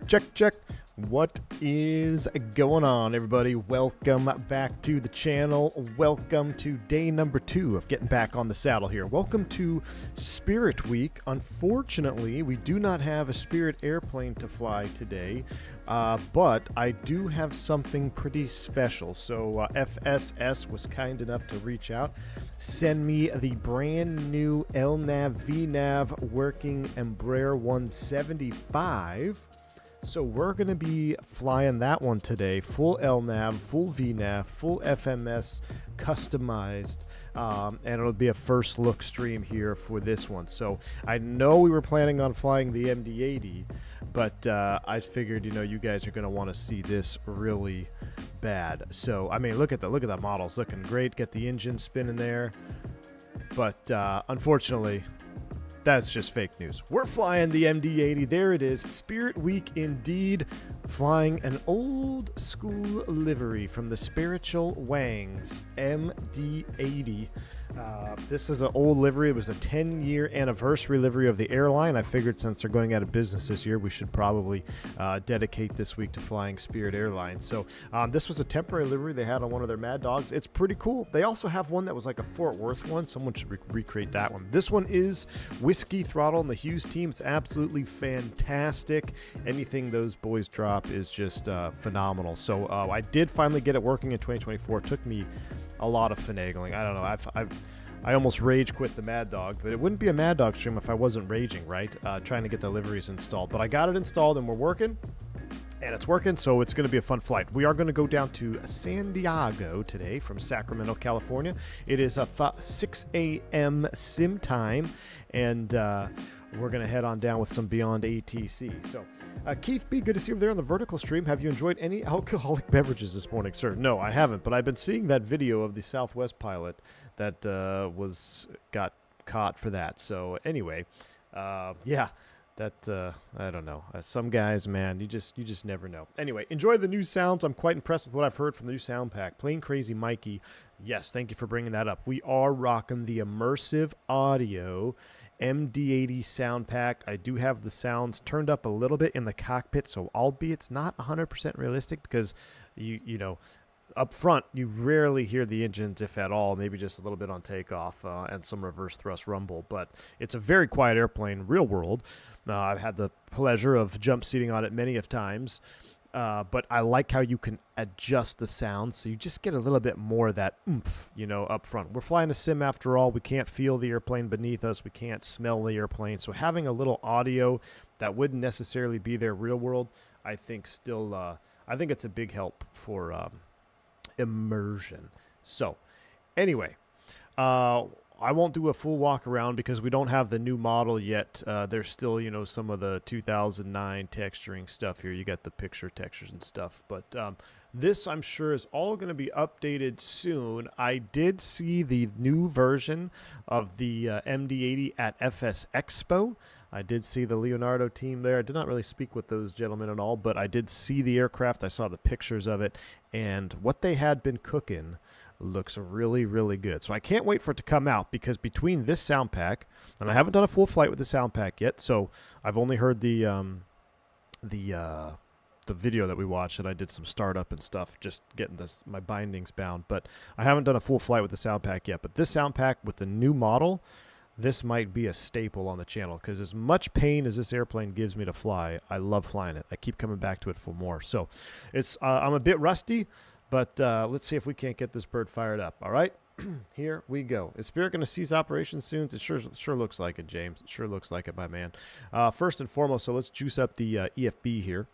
Check, check. What is going on, everybody? Welcome back to the channel. Welcome to day number 2 of getting back on the saddle here. Welcome to Spirit Week. Unfortunately, we do not have a Spirit airplane to fly today, but I do have something pretty special. So FSS was kind enough to reach out, send me the brand new LNAV VNAV working Embraer 175. So we're going to be flying that one today, full LNAV, full VNAV, full FMS, customized, and it'll be a first look stream here for this one. So I know we were planning on flying the MD80, but I figured, you know, you guys are going to want to see this really bad. So, I mean, look at the models looking great. Get the engine spinning there. But unfortunately, that's just fake news. We're flying the MD80. There it is. Spirit Week indeed. Flying an old school livery from the Spiritual Wangs MD80. This is an old livery. It was a 10-year anniversary livery of the airline. I figured since they're going out of business this year, we should probably dedicate this week to flying Spirit Airlines. So this was a temporary livery they had on one of their Mad Dogs. It's pretty cool. They also have one that was like a Fort Worth one. Someone should recreate that one. This one is Whiskey Throttle and the Hughes team. It's absolutely fantastic. Anything those boys drop is just phenomenal. So I did finally get it working in 2024. It took me a lot of finagling. I don't know. I almost rage quit the Mad Dog, but it wouldn't be a Mad Dog stream if I wasn't raging, right? Trying to get the liveries installed. But I got it installed and we're working. And it's working, so it's going to be a fun flight. We are going to go down to San Diego today from Sacramento, California. It is a 6 a.m. sim time, and we're going to head on down with some Beyond ATC. So, Keith B., good to see you there on the vertical stream. Have you enjoyed any alcoholic beverages this morning, sir? No, I haven't, but I've been seeing that video of the Southwest pilot that got caught for that. So, anyway, yeah. That, I don't know. Some guys, man, you just never know. Anyway, enjoy the new sounds. I'm quite impressed with what I've heard from the new sound pack. Plain Crazy Mikey, yes, thank you for bringing that up. We are rocking the immersive audio MD80 sound pack. I do have the sounds turned up a little bit in the cockpit, so albeit it's not 100% realistic because, you know, up front, you rarely hear the engines, if at all, maybe just a little bit on takeoff and some reverse thrust rumble. But it's a very quiet airplane, real world. I've had the pleasure of jump seating on it many of times. But I like how you can adjust the sound, so you just get a little bit more of that oomph, you know, up front. We're flying a sim after all. We can't feel the airplane beneath us. We can't smell the airplane. So having a little audio that wouldn't necessarily be there real world, I think still, I think it's a big help for immersion. So anyway, I won't do a full walk around because we don't have the new model yet. There's still, you know, some of the 2009 texturing stuff here. You got the picture textures and stuff, but this I'm sure is all going to be updated soon. I did see the new version of the MD80 at FS Expo. I did see the Leonardo team there. I did not really speak with those gentlemen at all, but I did see the aircraft. I saw the pictures of it, and what they had been cooking looks really, really good. So I can't wait for it to come out because between this sound pack, and I haven't done a full flight with the sound pack yet, so I've only heard the video that we watched, and I did some startup and stuff, just getting my bindings bound. But I haven't done a full flight with the sound pack yet. But this sound pack with the new model, this might be a staple on the channel because as much pain as this airplane gives me to fly, I love flying it. I keep coming back to it for more. So it's I'm a bit rusty, but let's see if we can't get this bird fired up. All right, here we go. Is Spirit going to cease operations soon? It sure looks like it, James. It sure looks like it, my man. First and foremost, so let's juice up the EFB here.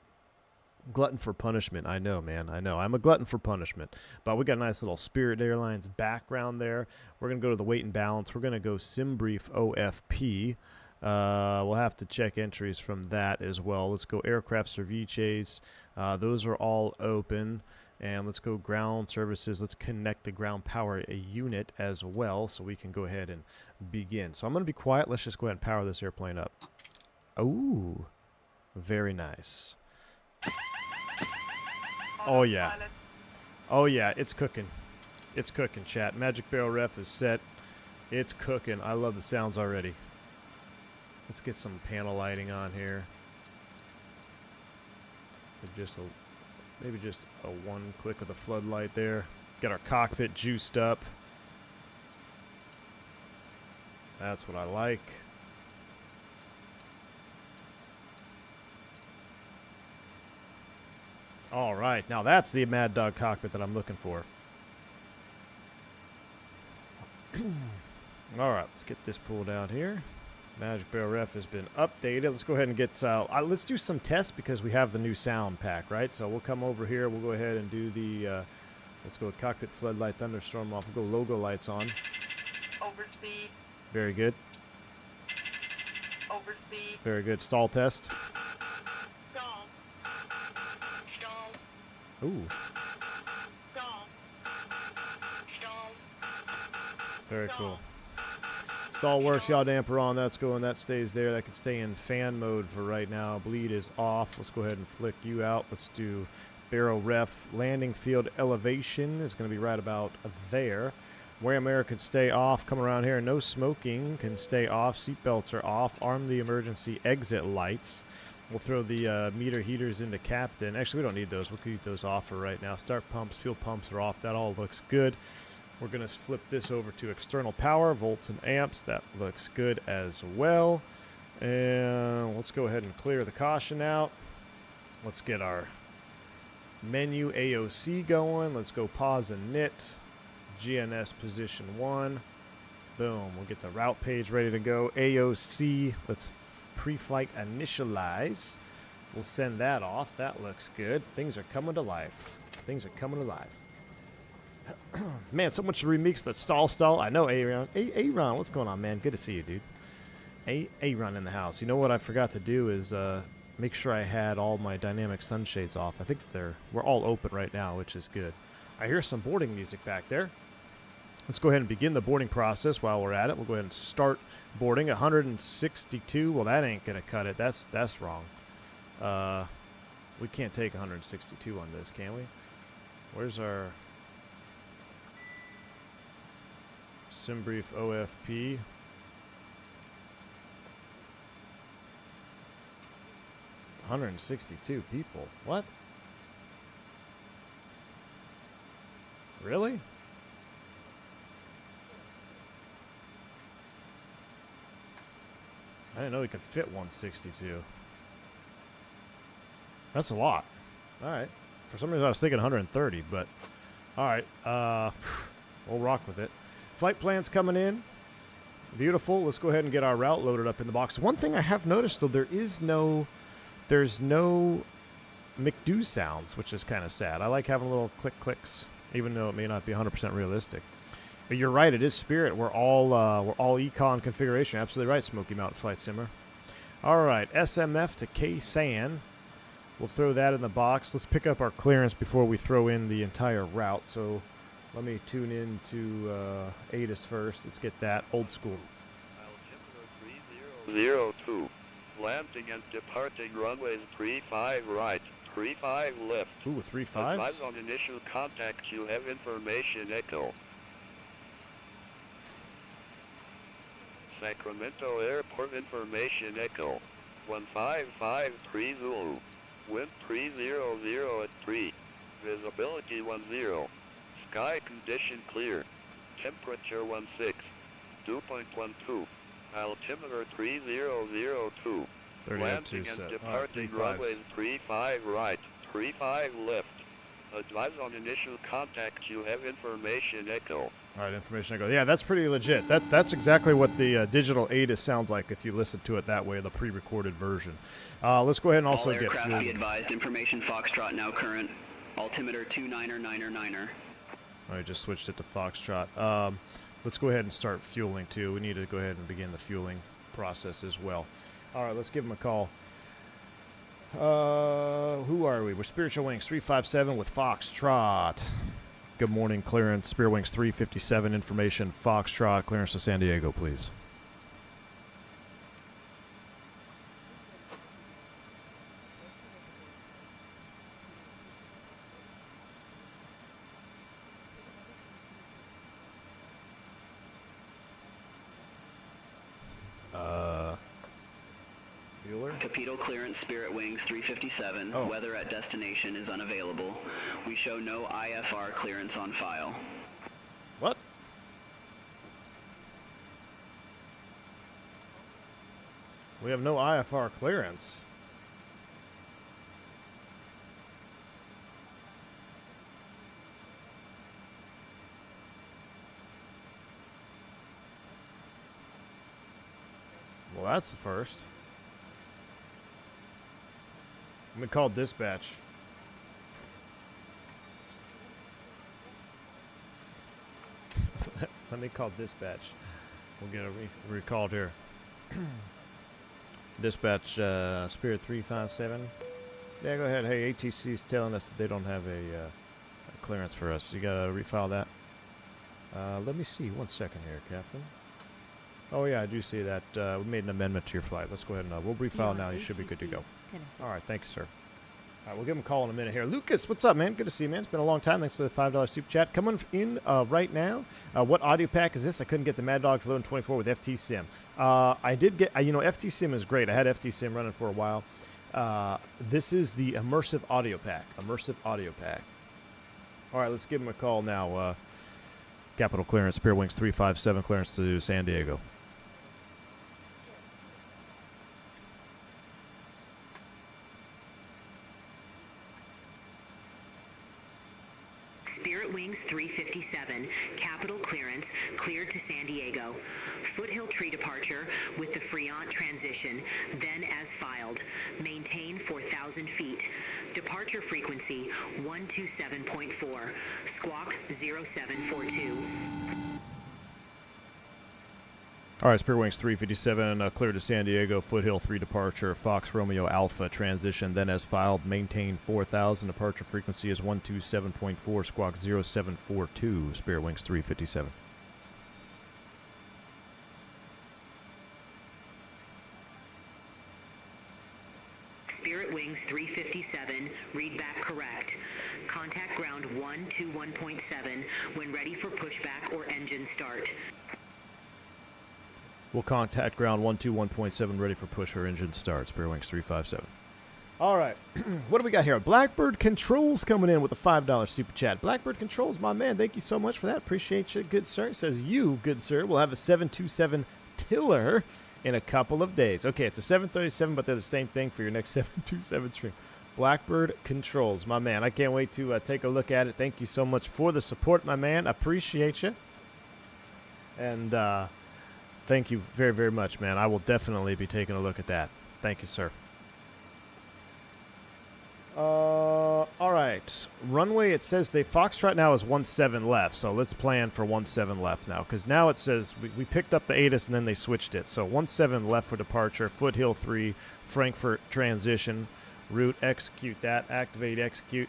Glutton for punishment. I know, man. I know. I'm a glutton for punishment. But we got a nice little Spirit Airlines background there. We're going to go to the weight and balance. We're going to go SimBrief OFP. We'll have to check entries from that as well. Let's go aircraft ceviches. Those are all open. And let's go ground services. Let's connect the ground power unit as well so we can go ahead and begin. So I'm going to be quiet. Let's just go ahead and power this airplane up. Ooh, very nice. Oh, yeah. Oh, yeah, it's cooking. It's cooking, chat. Magic Barrel Ref is set. It's cooking. I love the sounds already. Let's get some panel lighting on here. Maybe just a one click of the floodlight there. Get our cockpit juiced up. That's what I like. All right, now that's the Mad Dog cockpit that I'm looking for. All right, let's get this pulled out here. Magic Barrel Ref has been updated. Let's go ahead and get, let's do some tests because we have the new sound pack, right? So we'll come over here. We'll go ahead and do the, let's go with Cockpit Floodlight Thunderstorm off. We'll go logo lights on. Overspeed. Very good. Overspeed. Very good. Stall test. Stall. Stall. Ooh. Stall. Stall. Very cool. Stall works, yaw damper on, that's going, that stays there. That could stay in fan mode for right now. Bleed is off. Let's go ahead and flick you out. Let's do barrel ref. Landing field elevation is going to be right about there. Wearing mirror could stay off. Come around here. No smoking can stay off. Seatbelts are off. Arm the emergency exit lights. We'll throw the meter heaters into captain. Actually, we don't need those. We'll keep those off for right now. Start pumps, fuel pumps are off. That all looks good. We're going to flip this over to external power, volts and amps. That looks good as well. And let's go ahead and clear the caution out. Let's get our menu AOC going. Let's go pause and knit. GNS position 1. Boom. We'll get the route page ready to go. AOC. Let's pre-flight initialize. We'll send that off. That looks good. Things are coming to life. Things are coming to life. Man, so much to remix that stall. I know, Aaron. Aaron, what's going on, man? Good to see you, dude. Aaron in the house. You know what I forgot to do is make sure I had all my dynamic sunshades off. I think we're all open right now, which is good. I hear some boarding music back there. Let's go ahead and begin the boarding process while we're at it. We'll go ahead and start boarding. 162. Well, that ain't gonna cut it. That's wrong. We can't take 162 on this, can we? Where's our SimBrief OFP? $162 people. What? Really? I didn't know we could fit 162. That's a lot. All right. For some reason I was thinking 130, but all right. We'll rock with it. Flight plans coming in. Beautiful. Let's go ahead and get our route loaded up in the box. One thing I have noticed, though, there's no McDo sounds, which is kind of sad. I like having little clicks, even though it may not be 100% realistic. But you're right, it is Spirit. We're all econ configuration. Absolutely right, Smoky Mountain Flight Simmer. All right, SMF to K-SAN. We'll throw that in the box. Let's pick up our clearance before we throw in the entire route. So let me tune in to Addons first. Let's get that old school. Altimeter 3002. Landing and departing runways 35 right, 35 left. Ooh, 35s? Advise on initial contact. You have information echo. Sacramento Airport information echo. 1553 Zulu. Wind 300 at 3. Visibility 10. Sky condition clear. Temperature 16. 2.12. Altimeter 3002. Landing and departing runways 35 right, 35 left. Advise on initial contact. You have information echo. All right, information echo. Yeah, that's pretty legit. That's exactly what the digital Addons sounds like if you listen to it that way, the pre-recorded version. Let's go ahead and also get fuel. Be advised. Information Foxtrot now current. Altimeter 29er. I just switched it to Foxtrot. Let's go ahead and start fueling too. We need to go ahead and begin the fueling process as well. All right, let's give them a call. Who are we? We're Spiritual Wings 357 with Foxtrot. Good morning, clearance. Spirit Wings 357, information Foxtrot. Clearance to San Diego, please. refueler. Torpedo clearance, Spirit Wings 357. Oh. Weather at destination is unavailable. We show no IFR clearance on file. What? We have no IFR clearance. Well, that's the first. Let me call dispatch. Let me call dispatch. We'll get a recalled here. Dispatch, Spirit 357. Yeah, go ahead. Hey, ATC's telling us that they don't have a clearance for us. You gotta refile that. Let me see. 1 second here, Captain. Oh yeah, I do see that. We made an amendment to your flight. Let's go ahead and we'll refile now. You should be good to go. All right, thanks, sir. All right, we'll give him a call in a minute here. Lucas, what's up, man? Good to see you, man. It's been a long time. Thanks for the $5 super chat. Coming in right now. What audio pack is this? I couldn't get the Mad Dog 1124 with FT Sim. I did get, you know, FT Sim is great. I had FT Sim running for a while. This is the immersive audio pack. Immersive audio pack. All right, let's give him a call now. Capital clearance, Spirit Wings 357 clearance to San Diego. Spirit Wings 357, capital clearance, cleared to San Diego. Foothill tree departure with the Freon transition, then as filed. Maintain 4,000 feet. Departure frequency 127.4, squawk 0742. All right, Spirit Wings 357, cleared to San Diego, Foothill 3 departure, Fox Romeo Alpha transition, then as filed, maintain 4,000, departure frequency is 127.4, squawk 0742, Spirit Wings 357. Spirit Wings 357, read back correct. Contact ground 121.7 when ready for pushback or engine start. We'll contact ground 121.7, ready for push or engine start. Spirit Wings 357. All right. What do we got here? Blackbird Controls coming in with a $5 super chat. Blackbird Controls, my man, thank you so much for that. Appreciate you, good sir. It says you, good sir, will have a 727 Tiller in a couple of days. Okay, it's a 737, but they're the same thing for your next 727 stream. Blackbird Controls, my man. I can't wait to take a look at it. Thank you so much for the support, my man. Appreciate you. And, thank you very, very much, man. I will definitely be taking a look at that. Thank you, sir. All right. Runway, it says the Foxtrot now is 17 left, so let's plan for 17 left now, because now it says we picked up the Addons and then they switched it. So 17 left for departure, Foothill 3, Frankfurt transition, route, execute that, activate, execute.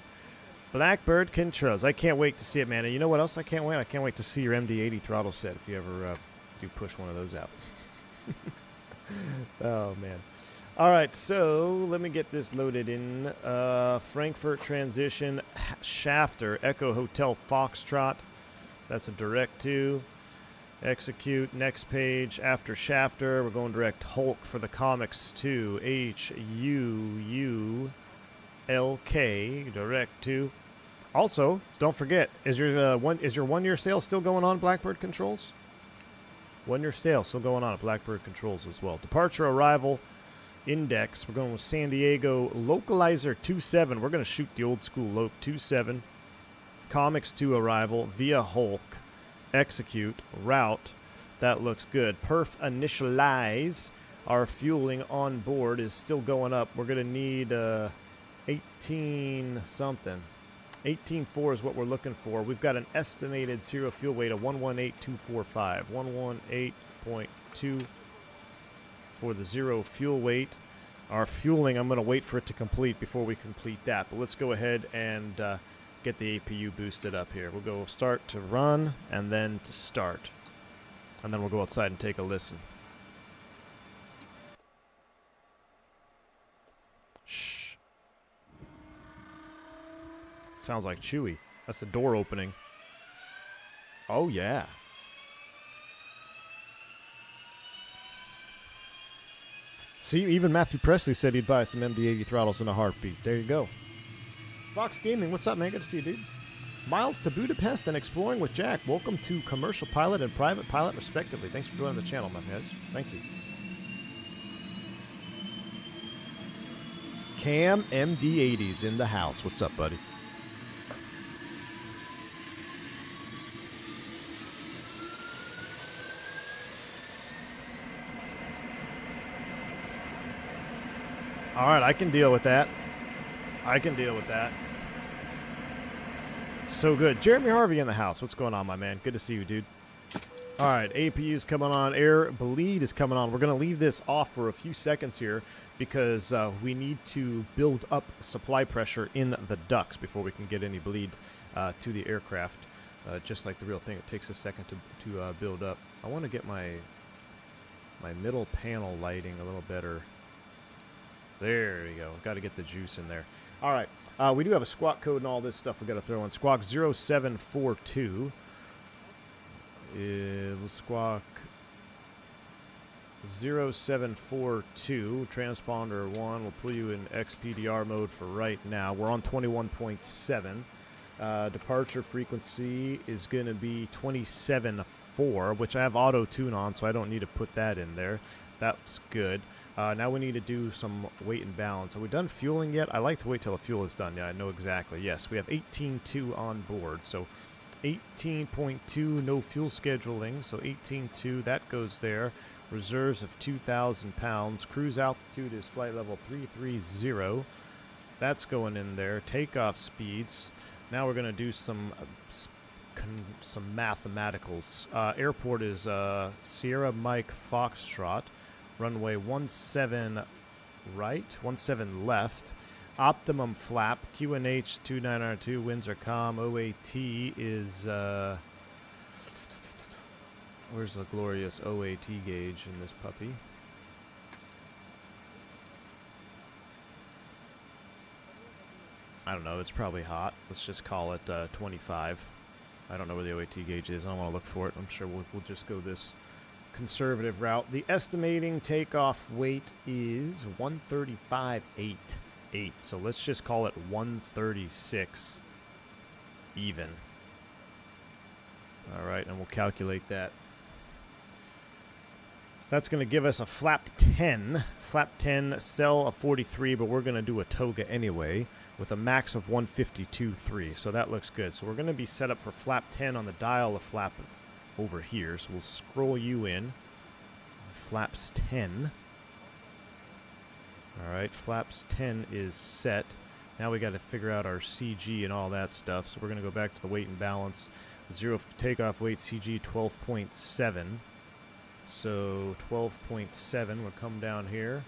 Blackbird Controls. I can't wait to see it, man. And you know what else I can't wait? I can't wait to see your MD80 throttle set if you ever... do push one of those out. Oh man. All right, so let me get this loaded in. Frankfurt transition, Shafter, Echo Hotel Foxtrot. That's a direct to. Execute, next page. After Shafter, we're going direct Hulk for the comics to HUULK, direct to. Also, don't forget, is your 1 year sale still going on, Blackbird Controls? 1 year sale still going on at Blackbird Controls as well. Departure, arrival, index. We're going with San Diego Localizer 27. We're going to shoot the old school Loc 27. Comics to arrival via Hulk. Execute, route. That looks good. Perf initialize. Our fueling on board is still going up. We're going to need 18 something. 18.4 is what we're looking for. We've got an estimated zero fuel weight of 118.245. 118.2 for the zero fuel weight. Our fueling, I'm going to wait for it to complete before we complete that. But let's go ahead and get the APU boosted up here. We'll go start to run and then to start. And then we'll go outside and take a listen. Shh. Sounds like Chewie. That's the door opening. Oh, yeah. See, even Matthew Presley said he'd buy some MD80 throttles in a heartbeat. There you go. Fox Gaming, what's up, man? Good to see you, dude. Miles to Budapest and Exploring with Jack. Welcome to Commercial Pilot and Private Pilot, respectively. Thanks for joining the channel, my guys. Thank you. Cam MD80's in the house. What's up, buddy? All right, I can deal with that. I can deal with that. So good. Jeremy Harvey in the house. What's going on, my man? Good to see you, dude. All right, APU is coming on. Air bleed is coming on. We're going to leave this off for a few seconds here because we need to build up supply pressure in the ducts before we can get any bleed to the aircraft. Just like the real thing, it takes a second to build up. I want to get my middle panel lighting a little better. There we go. Got to get the juice in there. All right. We do have a squawk code and all this stuff we got to throw in. Squawk 0742. Squawk 0742. Transponder 1. We'll pull you in XPDR mode for right now. We're on 21.7. Departure frequency is going to be 27.4, which I have auto tune on, so I don't need to put that in there. That's good. Now we need to do some weight and balance. Are we done fueling yet? I like to wait till the fuel is done. Yeah, I know exactly. Yes, we have 18.2 on board. So 18.2, no fuel scheduling. So 18.2, that goes there. Reserves of 2,000 pounds. Cruise altitude is flight level 330. That's going in there. Takeoff speeds. Now we're going to do some mathematicals. Airport is Sierra Mike Foxtrot. Runway 17 right, 17 left. Optimum flap, QNH 2992, winds are calm. OAT is, where's the glorious OAT gauge in this puppy? I don't know, it's probably hot. Let's just call it 25. I don't know where the OAT gauge is. I don't want to look for it. I'm sure we'll just go this conservative route. The estimating takeoff weight is 135.88. So let's just call it 136 even. All right, and we'll calculate that. That's going to give us a flap 10. Flap 10, cell of 43, but we're going to do a toga anyway with a max of 152.3. So that looks good. So we're going to be set up for flap 10 on the dial of flap over here. So we'll scroll you in. Flaps 10. All right, flaps 10 is set. Now we got to figure out our CG and all that stuff. So we're going to go back to the weight and balance. Zero takeoff weight CG 12.7. So 12.7 will come down here.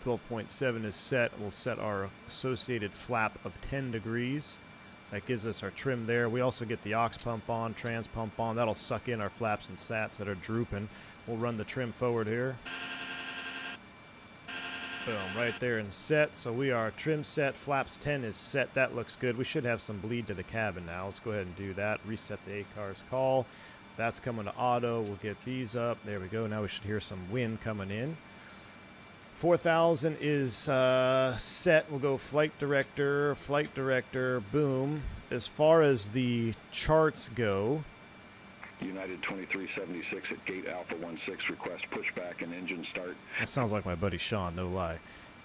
.7 is set. We'll set our associated flap of 10 degrees. That gives us our trim there. We also get the aux pump on, trans pump on. That'll suck in our flaps and sats that are drooping. We'll run the trim forward here. Boom, right there and set. So we are trim set. Flaps 10 is set. That looks good. We should have some bleed to the cabin now. Let's go ahead and do that. Reset the ACARS call. That's coming to auto. We'll get these up. There we go. Now we should hear some wind coming in. 4,000 is set. We'll go flight director, boom. As far as the charts go, United 2376 at gate Alpha 16, request pushback and engine start. That sounds like my buddy Sean, no lie.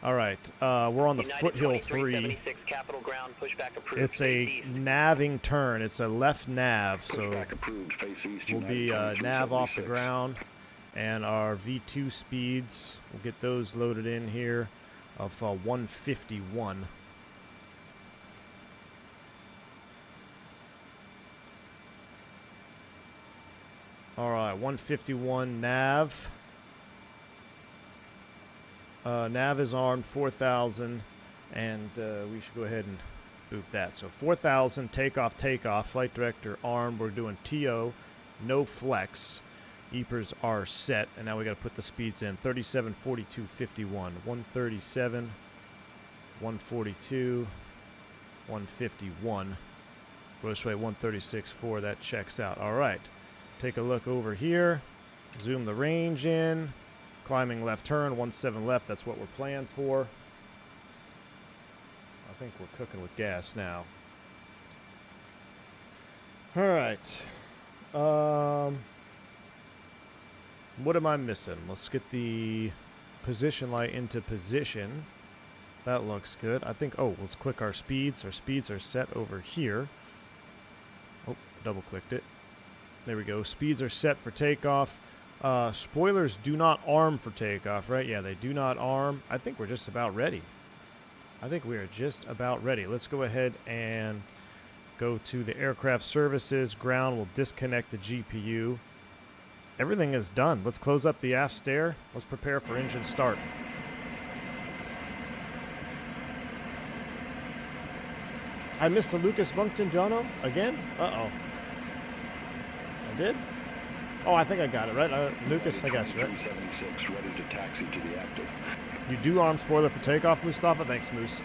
All right, we're on the Foothill 3. Capital ground, pushback approved. It's a naving turn. It's a left nav, so Pushback approved, face east, we'll be United nav off the 2376. ground. And our V2 speeds, we'll get those loaded in here of 151. All right, 151 nav. Nav is armed, 4,000, and we should go ahead and boot that. So 4,000, takeoff, flight director armed. We're doing TO, no flex. EPRs are set, and now we got to put the speeds in. 37, 42, 51. 137, 142, 151. Gross rate 136.4. That checks out. All right. take a look over here. Zoom the range in. Climbing left turn, 17 left. That's what we're planned for. I think we're cooking with gas now. All right. What am I missing? Let's get the position light into position. That looks good. I think, oh, let's click our speeds. Our speeds are set over here. Oh, double clicked it. There we go. Speeds are set for takeoff. Spoilers do not arm for takeoff, right? Yeah, they do not arm. I think we're just about ready. I think we are just about ready. Let's go ahead and go to the aircraft services. Ground will disconnect the GPU. Everything is done. Let's close up the aft stair. Let's prepare for engine start. I missed a Lucas Moncton Jono again? Uh-oh. I did? Oh, I think I got it, right? Lucas, I got you, right? 376 ready to taxi to the active. You do arm spoiler for takeoff, Mustafa? Thanks, Moose.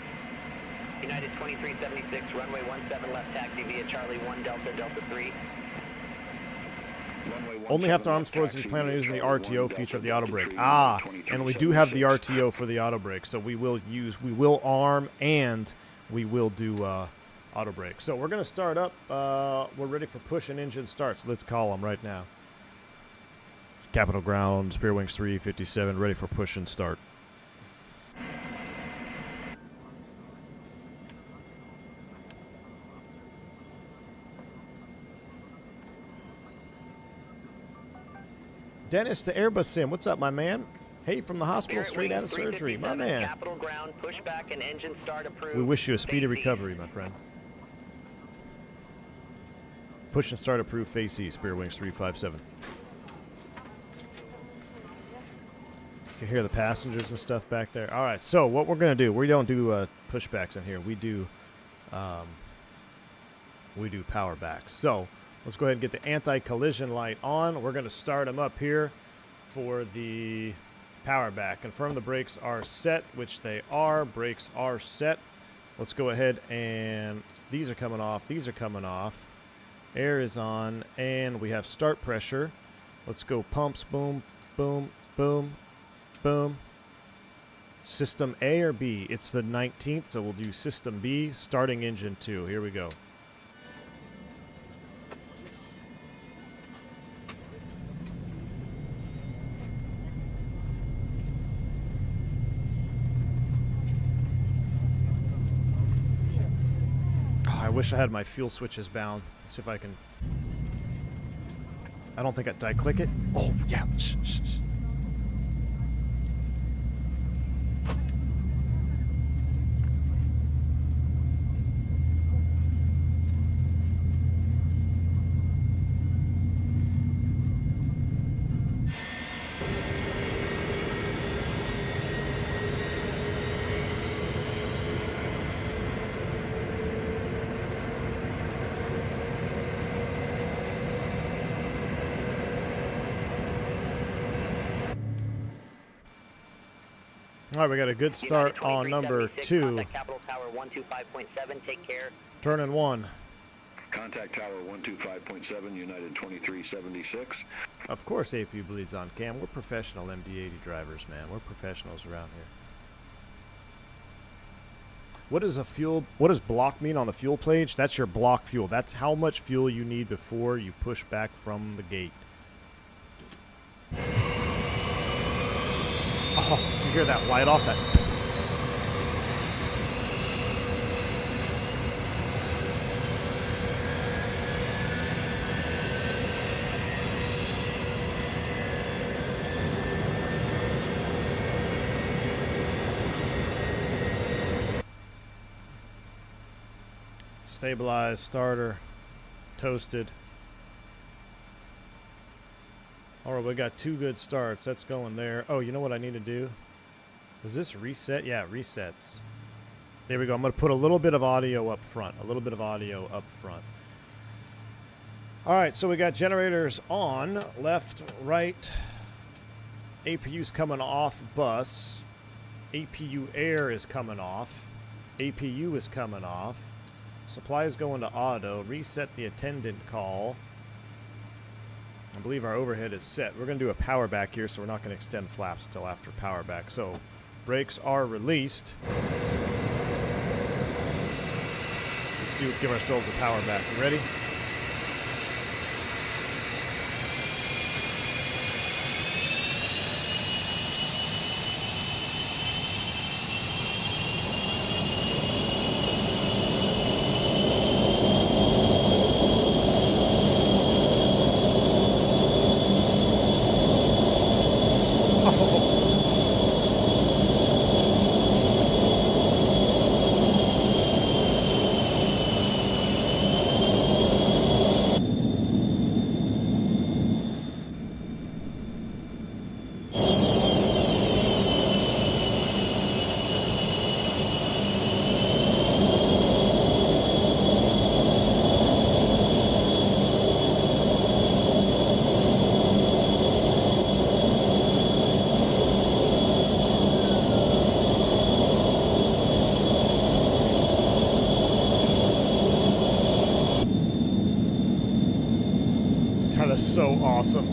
United 2376, runway 17 left taxi via Charlie 1 Delta Delta 3. Only have to arm spoilers if you plan on using the RTO feature of the auto brake. Ah, and we do have the RTO for the auto brake, so we will arm and we will do auto brake. So we're going to start up. We're ready for push and engine starts. Let's call them right now. Capital Ground, Spear Wings 357, ready for push and start. Dennis, the Airbus Sim, what's up, my man? Hey, from the hospital, straight out of surgery, my man. Capital Ground, pushback and engine start approved. We wish you a speedy recovery, my friend. Push and start approved, face east, Spear Wings 357. You can hear the passengers and stuff back there. All right, so what we're going to do, we don't do pushbacks in here. We do power backs. So let's go ahead and get the anti-collision light on. We're going to start them up here for the power back. Confirm the brakes are set, which they are. Brakes are set. Let's go ahead and these are coming off. These are coming off. Air is on, and we have start pressure. Let's go pumps. Boom, boom, boom, boom. System A or B? It's the 19th, so we'll do System B, starting engine 2. Here we go. Oh, I wish I had my fuel switches bound. Let's see if I can. I don't think did I click it? Oh, yeah. Shh, shh, shh. All right, we got a good start on number 2. Capital Tower 125.7, take care. Turning 1. Contact Tower 125.7, United 2376. Of course AP bleeds on cam. We're professional MD80 drivers, man. We're professionals around here. What does block mean on the fuel page? That's your block fuel. That's how much fuel you need before you push back from the gate. Oh, did you hear that light off? That. Stabilized, starter, toasted. All right, we got 2 good starts. That's going there. Oh, you know what I need to do? Does this reset? Yeah, it resets. There we go. I'm going to put a little bit of audio up front. A little bit of audio up front. All right, so we got generators on. Left, right. APU's coming off bus. APU air is coming off. APU is coming off. Supply is going to auto. Reset the attendant call. I believe our overhead is set. We're going to do a power back here, so we're not going to extend flaps until after power back. So brakes are released. Let's give ourselves a power back. You ready? That is so awesome.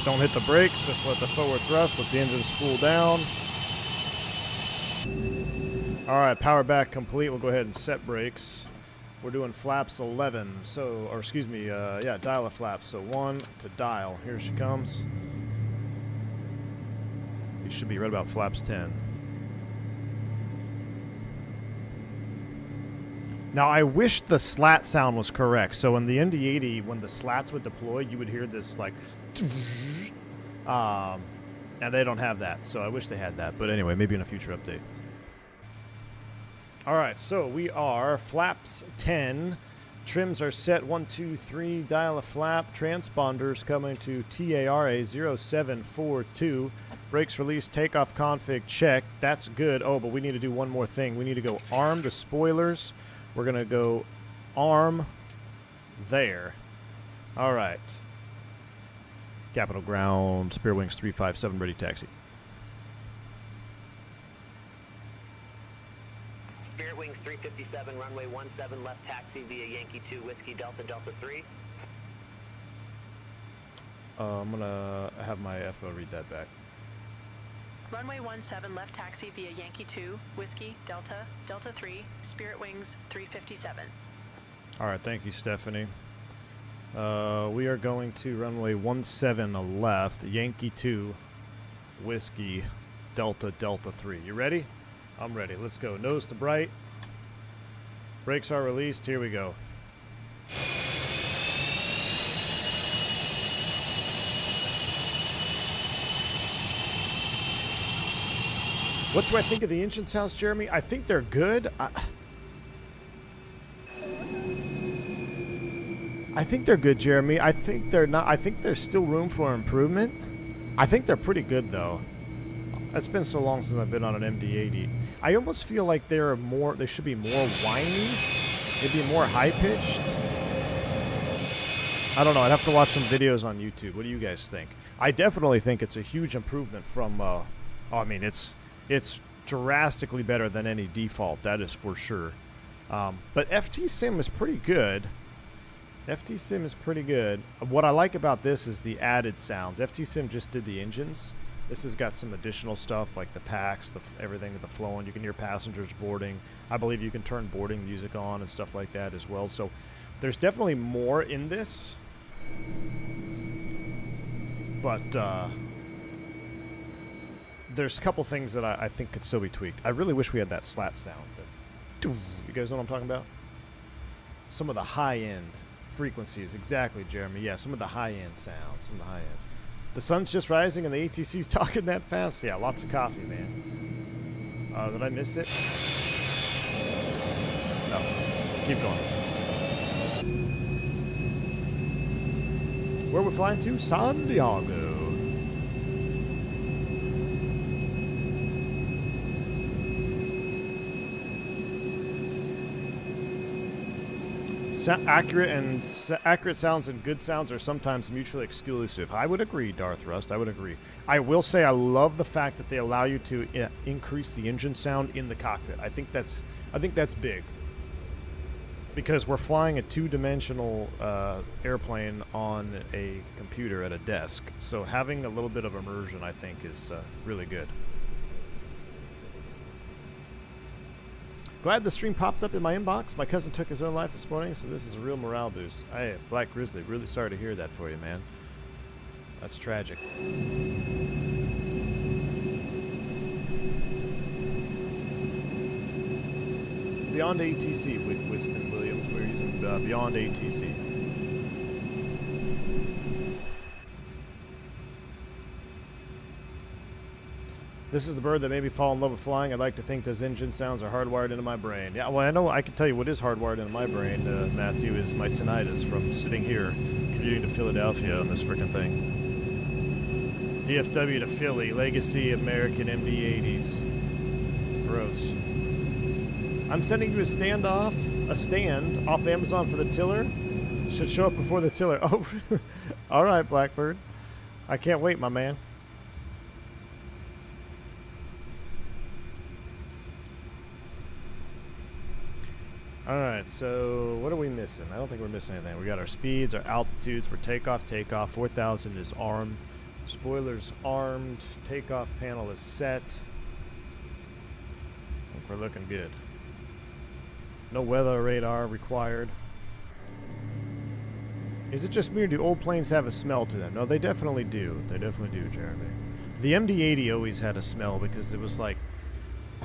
Don't hit the brakes, just let the forward thrust, let the engine spool down. Alright, power back complete. We'll go ahead and set brakes. We're doing flaps 11, so, or excuse me, yeah, dial a flap. So 1 to dial. Here she comes. You should be right about flaps 10. Now, I wish the slat sound was correct. So in the MD80, when the slats would deploy, you would hear this like, and they don't have that. So I wish they had that. But anyway, maybe in a future update. All right, so we are flaps 10. Trims are set 1, 2, 3. Dial a flap. Transponders coming to TARA 0742. Brakes released. Takeoff config check. That's good. Oh, but we need to do one more thing. We need to go arm the spoilers. We're going to go arm there. All right. Capital ground, Spirit Wings 357, ready taxi. Spirit Wings 357, runway 17 left taxi via Yankee 2, Whiskey Delta, Delta 3. I'm going to have my FO read that back. Runway 17 left taxi via Yankee 2, Whiskey, Delta, Delta 3, Spirit Wings 357. All right, thank you, Stephanie. We are going to runway 17 left, Yankee 2, Whiskey, Delta, Delta 3. You ready? I'm ready. Let's go. Nose to bright. Brakes are released. Here we go. What do I think of the engine sounds, Jeremy? I think they're good. I think they're good, Jeremy. I think they're not. I think there's still room for improvement. I think they're pretty good, though. It's been so long since I've been on an MD80. I almost feel like they're more. They should be more whiny, maybe more high-pitched. I don't know. I'd have to watch some videos on YouTube. What do you guys think? I definitely think it's a huge improvement from. I mean, it's drastically better than any default. That is for sure. But FTSim is pretty good. FTSim is pretty good. What I like about this is the added sounds. FTSim just did the engines. This has got some additional stuff like the packs, everything with the flowing. You can hear passengers boarding. I believe you can turn boarding music on and stuff like that as well. So there's definitely more in this. But there's a couple things that I think could still be tweaked. I really wish we had that slat sound. But, you guys know what I'm talking about? Some of the high-end frequencies. Exactly, Jeremy. Yeah, some of the high-end sounds. Some of the high-ends. The sun's just rising and the ATC's talking that fast? Yeah, lots of coffee, man. Did I miss it? No. Keep going. Where are we flying to? San Diego. Accurate sounds and good sounds are sometimes mutually exclusive. I would agree, Darth Rust. I would agree. I will say I love the fact that they allow you to increase the engine sound in the cockpit. I think that's big, because we're flying a two-dimensional airplane on a computer at a desk. So having a little bit of immersion, I think, is really good. Glad the stream popped up in my inbox. My cousin took his own life this morning, so this is a real morale boost. Hey, Black Grizzly, really sorry to hear that for you, man. That's tragic. Beyond ATC with Winston Williams. We're using Beyond ATC. This is the bird that made me fall in love with flying. I'd like to think those engine sounds are hardwired into my brain. Yeah, well, I know I can tell you what is hardwired into my brain, Matthew, is my tinnitus from sitting here commuting to Philadelphia on this freaking thing. DFW to Philly, Legacy American MD80s. Gross. I'm sending you a stand off Amazon for the tiller. Should show up before the tiller. Oh, all right, Blackbird. I can't wait, my man. Alright, so what are we missing? I don't think we're missing anything. We got our speeds, our altitudes. We're takeoff. 4,000 is armed. Spoilers armed. Takeoff panel is set. I think we're looking good. No weather radar required. Is it just me or do old planes have a smell to them? No, they definitely do. They definitely do, Jeremy. The MD80 always had a smell because it was like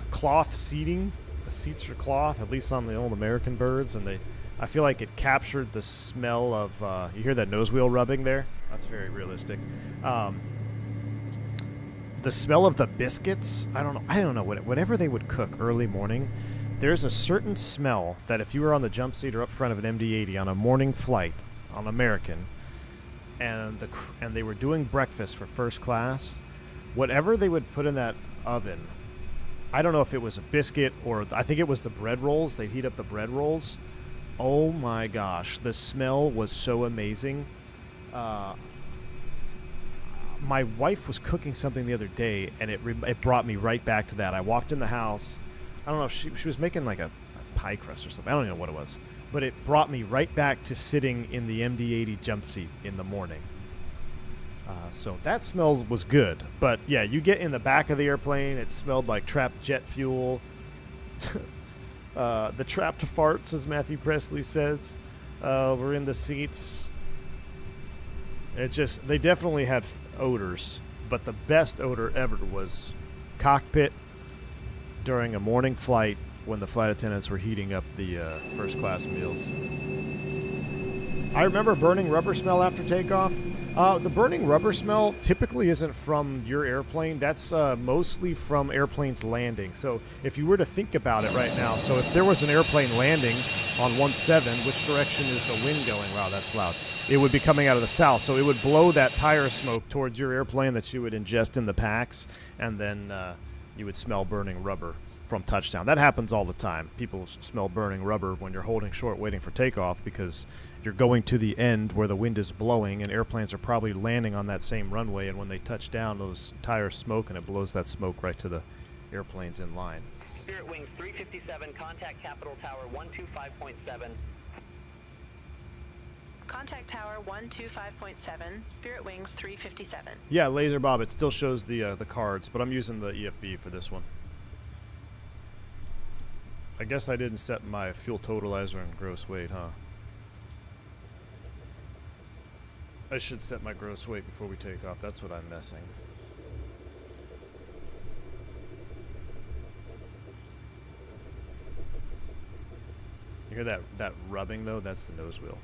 cloth seating. The seats are cloth, at least on the old American birds, and I feel like it captured the smell of, you hear that nose wheel rubbing there? That's very realistic. The smell of the biscuits, I don't know, whatever they would cook early morning, there's a certain smell that if you were on the jump seat or up front of an MD80 on a morning flight on American, and they were doing breakfast for first class, whatever they would put in that oven, I don't know if it was a biscuit or I think it was the bread rolls. They heat up the bread rolls. Oh my gosh, the smell was so amazing. My wife was cooking something the other day, and it brought me right back to that. I walked in the house. I don't know if she was making like a pie crust or something. I don't even know what it was. But it brought me right back to sitting in the MD80 jump seat in the morning. So that smell was good. But yeah, you get in the back of the airplane, it smelled like trapped jet fuel. The trapped farts, as Matthew Presley says, were in the seats. They definitely had odors, but the best odor ever was cockpit during a morning flight when the flight attendants were heating up the first class meals. I remember burning rubber smell after takeoff. The burning rubber smell typically isn't from your airplane. That's mostly from airplanes landing. So if you were to think about it right now, so if there was an airplane landing on 17, which direction is the wind going? Wow, that's loud. It would be coming out of the south. So it would blow that tire smoke towards your airplane that you would ingest in the packs, and then you would smell burning rubber from touchdown. That happens all the time. People smell burning rubber when you're holding short waiting for takeoff because you're going to the end where the wind is blowing, and airplanes are probably landing on that same runway, and when they touch down, those tires smoke, and it blows that smoke right to the airplanes in line. Spirit Wings 357, contact Capital Tower 125.7. Contact Tower 125.7, Spirit Wings 357. Yeah, Laser Bob, it still shows the cards, but I'm using the EFB for this one. I guess I didn't set my fuel totalizer and gross weight, huh? I should set my gross weight before we take off. That's what I'm missing. You hear that rubbing, though? That's the nose wheel.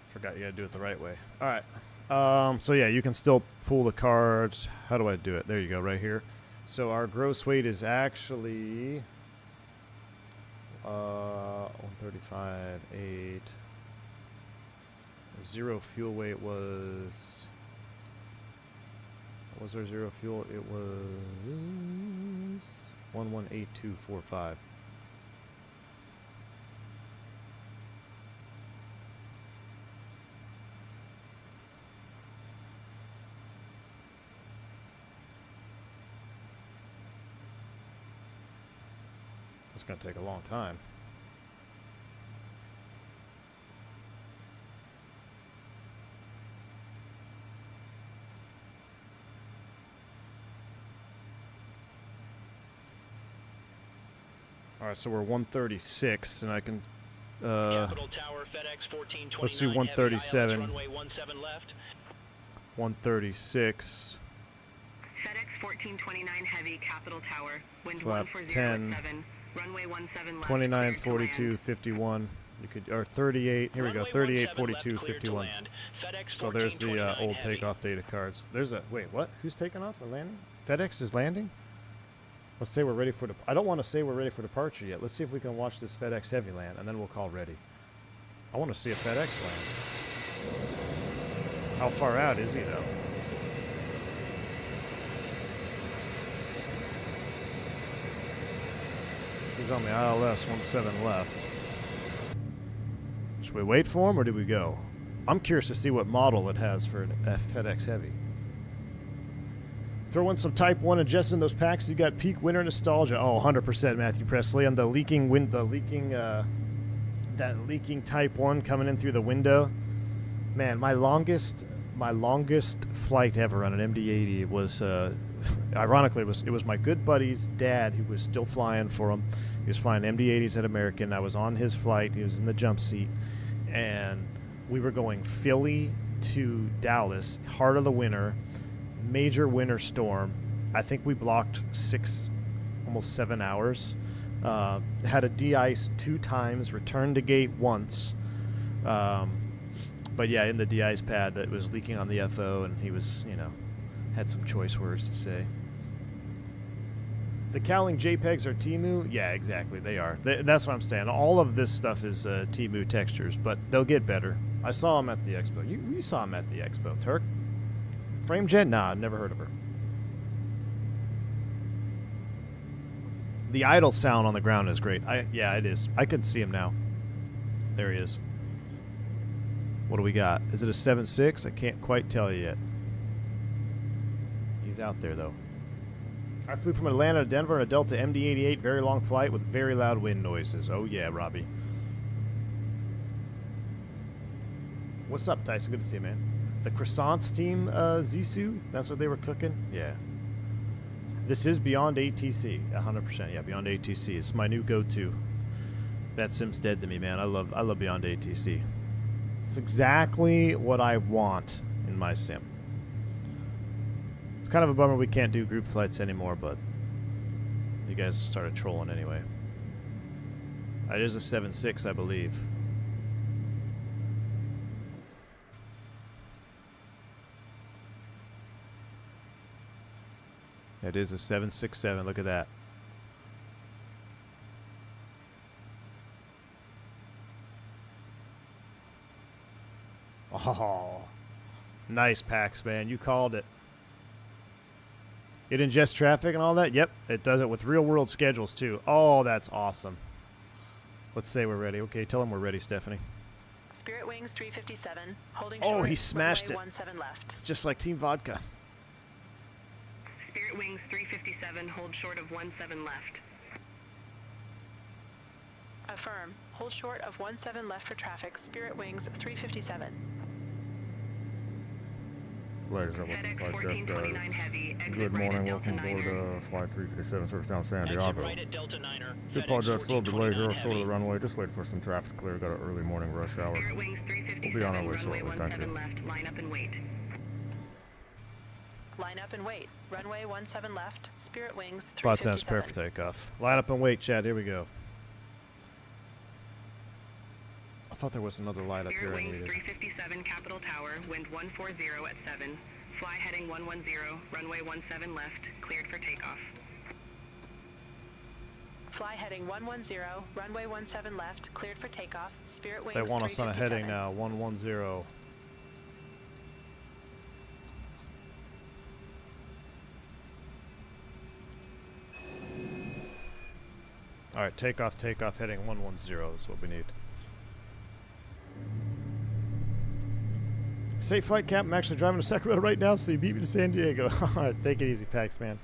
Forgot you gotta do it the right way. All right. So yeah, you can still pull the cards. How do I do it? There you go, right here. So our gross weight is actually 135.8. Zero fuel weight was Was there 0 fuel? It was 118245. It's going to take a long time. All right, so we're 136, and I can. Capital Tower, FedEx 1429. Let's do 137. Runway 17 left. 136. FedEx 1429 Heavy, Capital Tower, wind Flap 140 at 7, runway 17 left. 29, cleared to land. 42, 51. You could, or 38. Here we go. 38, 42, 51. So there's the old takeoff data cards. There's a wait. What? Who's taking off or landing? FedEx is landing. Let's say we're ready for. I don't want to say we're ready for departure yet. Let's see if we can watch this FedEx Heavy land, and then we'll call ready. I want to see a FedEx land. How far out is he though? He's on the ILS 17 left. Should we wait for him or do we go? I'm curious to see what model it has for an FedEx Heavy. Throw in some Type 1 and just in those packs. You got peak winter nostalgia. Oh, 100% Matthew Presley. And the leaking wind, that leaking Type 1 coming in through the window. Man, my longest flight ever on an MD80 was, ironically, it was my good buddy's dad who was still flying for him. He was flying MD80s at American. I was on his flight. He was in the jump seat. And we were going Philly to Dallas, heart of the winter, major winter storm. I think we blocked almost 7 hours. Had a de-ice 2 times, returned to gate once. But yeah, in the de-ice pad that was leaking on the FO, and he was, had some choice words to say. The Cowling JPEGs are Temu? Yeah, exactly, they are. That's what I'm saying. All of this stuff is Temu textures, but they'll get better. I saw them at the expo. You saw them at the expo, Turk. Framejet? Nah, I've never heard of her. The idle sound on the ground is great. Yeah, it is. I can see him now. There he is. What do we got? Is it a 7.6? I can't quite tell you yet. He's out there, though. I flew from Atlanta to Denver in a Delta MD88, very long flight with very loud wind noises. Oh, yeah, Robbie. What's up, Tyson? Good to see you, man. The croissants team, Zissou? That's what they were cooking? Yeah. This is Beyond ATC. 100%. Yeah, Beyond ATC. It's my new go-to. That sim's dead to me, man. I love Beyond ATC. It's exactly what I want in my sim. It's kind of a bummer we can't do group flights anymore, but you guys started trolling anyway. It is a 7.6, I believe. It is a 767. Look at that. Oh, nice, Pax, man. You called it. It ingests traffic and all that? Yep, it does it with real-world schedules, too. Oh, that's awesome. Let's say we're ready. Okay, tell them we're ready, Stephanie. Spirit Wings 357, holding Oh, short, he smashed runway it. 17 left. Just like Team Vodka. Spirit Wings 357, hold short of 17 left. Affirm, hold short of 17 left for traffic, Spirit Wings 357. Ladies and FedEx gentlemen, 1429 Heavy, exit good right at morning. Delta Welcome aboard Niner. Flight 357, service down San Exit Diego. right at Delta Niner. We FedEx apologize for a little delay here 1429 short of the Heavy. runway. Just wait for some traffic to clear. Got an early morning rush hour. Spirit Wings 357, We'll be on our way runway shortly. Thank 17 you. left, line up and wait. Line up and wait. Runway 17 left, Spirit Wings Flight 10 is 357. prepared for takeoff. Line up and wait, Chad. Here we go. I thought there was another light up here Spirit I Wings needed. 357, Capital Tower, wind 140 at 7. Fly heading 110, runway 17 left, cleared for takeoff. Fly heading 110, runway 17 left, cleared for takeoff, Spirit Wings They want us on a 357. heading now. 110. All right, takeoff, heading 110 is what we need. Safe flight, Captain. I'm actually driving to Sacramento right now, so you beat me to San Diego. All right, take it easy, Pax, man.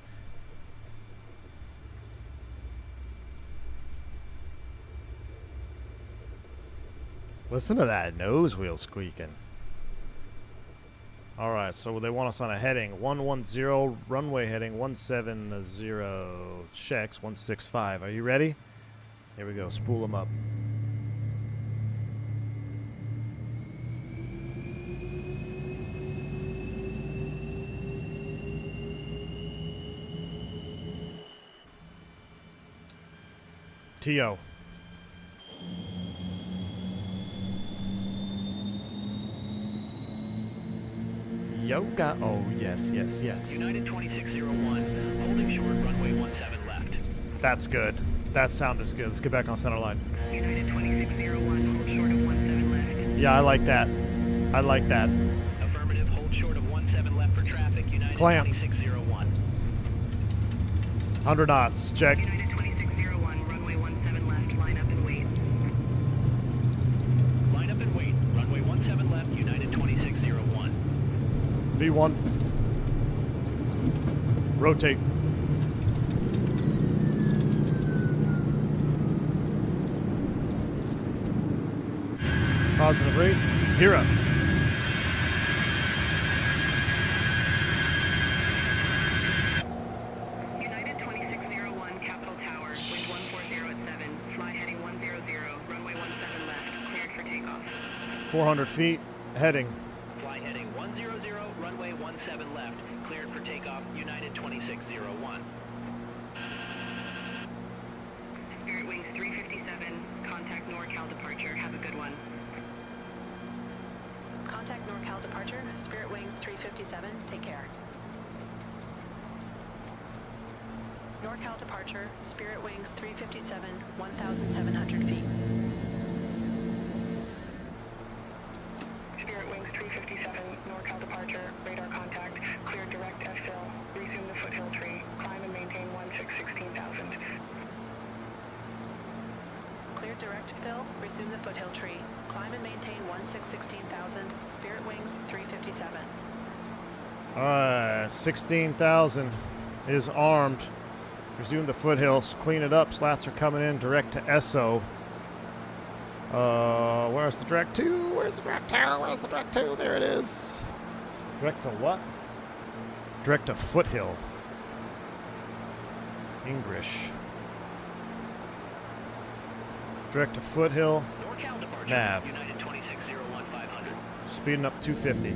Listen to that nose wheel squeaking. All right, so they want us on a heading 110, runway heading 170, checks 165. Are you ready? Here we go. Spool them up. TO. Yoga. Oh, yes, yes, yes. United 2601, holding short, runway 17 left. That's good. That sound is good. Let's get back on center line. United 2601, hold short of 17 left. Yeah, I like that. I like that. Affirmative, hold short of 17 left for traffic, United Clamp. 2601. 100 knots. Check. United 2601, runway 17 left, line up and wait. Line up and wait, runway 17 left, United 2601. V1. Rotate. Positive rate. Hero. United 2601, Capital Tower, wind 140 at 7, fly heading 100, runway 17 left, cleared for takeoff. 400 feet. Heading. Fly heading 100, runway 17 left, cleared for takeoff, United 2601. Spirit Wings 357, contact NorCal departure, have a good one. Contact NorCal departure, Spirit Wings 357, take care. NorCal departure, Spirit Wings 357, 1,700 feet. Spirit Wings 357, NorCal departure, radar contact, clear direct FSL, resume the foothill tree, climb and maintain 16,000. Clear direct fill, resume the foothill tree. Climb and maintain 16,000, Spirit Wings 357. Alright, 16,000 is armed. Resume the foothills. Clean it up. Slats are coming in direct to SO. Where's the direct to? Where's the direct to? Where's the direct to? There it is. Direct to what? Direct to foothill. English. Direct to foothill. NorCal departure, Nav. United 2601, 500. Speeding up 250.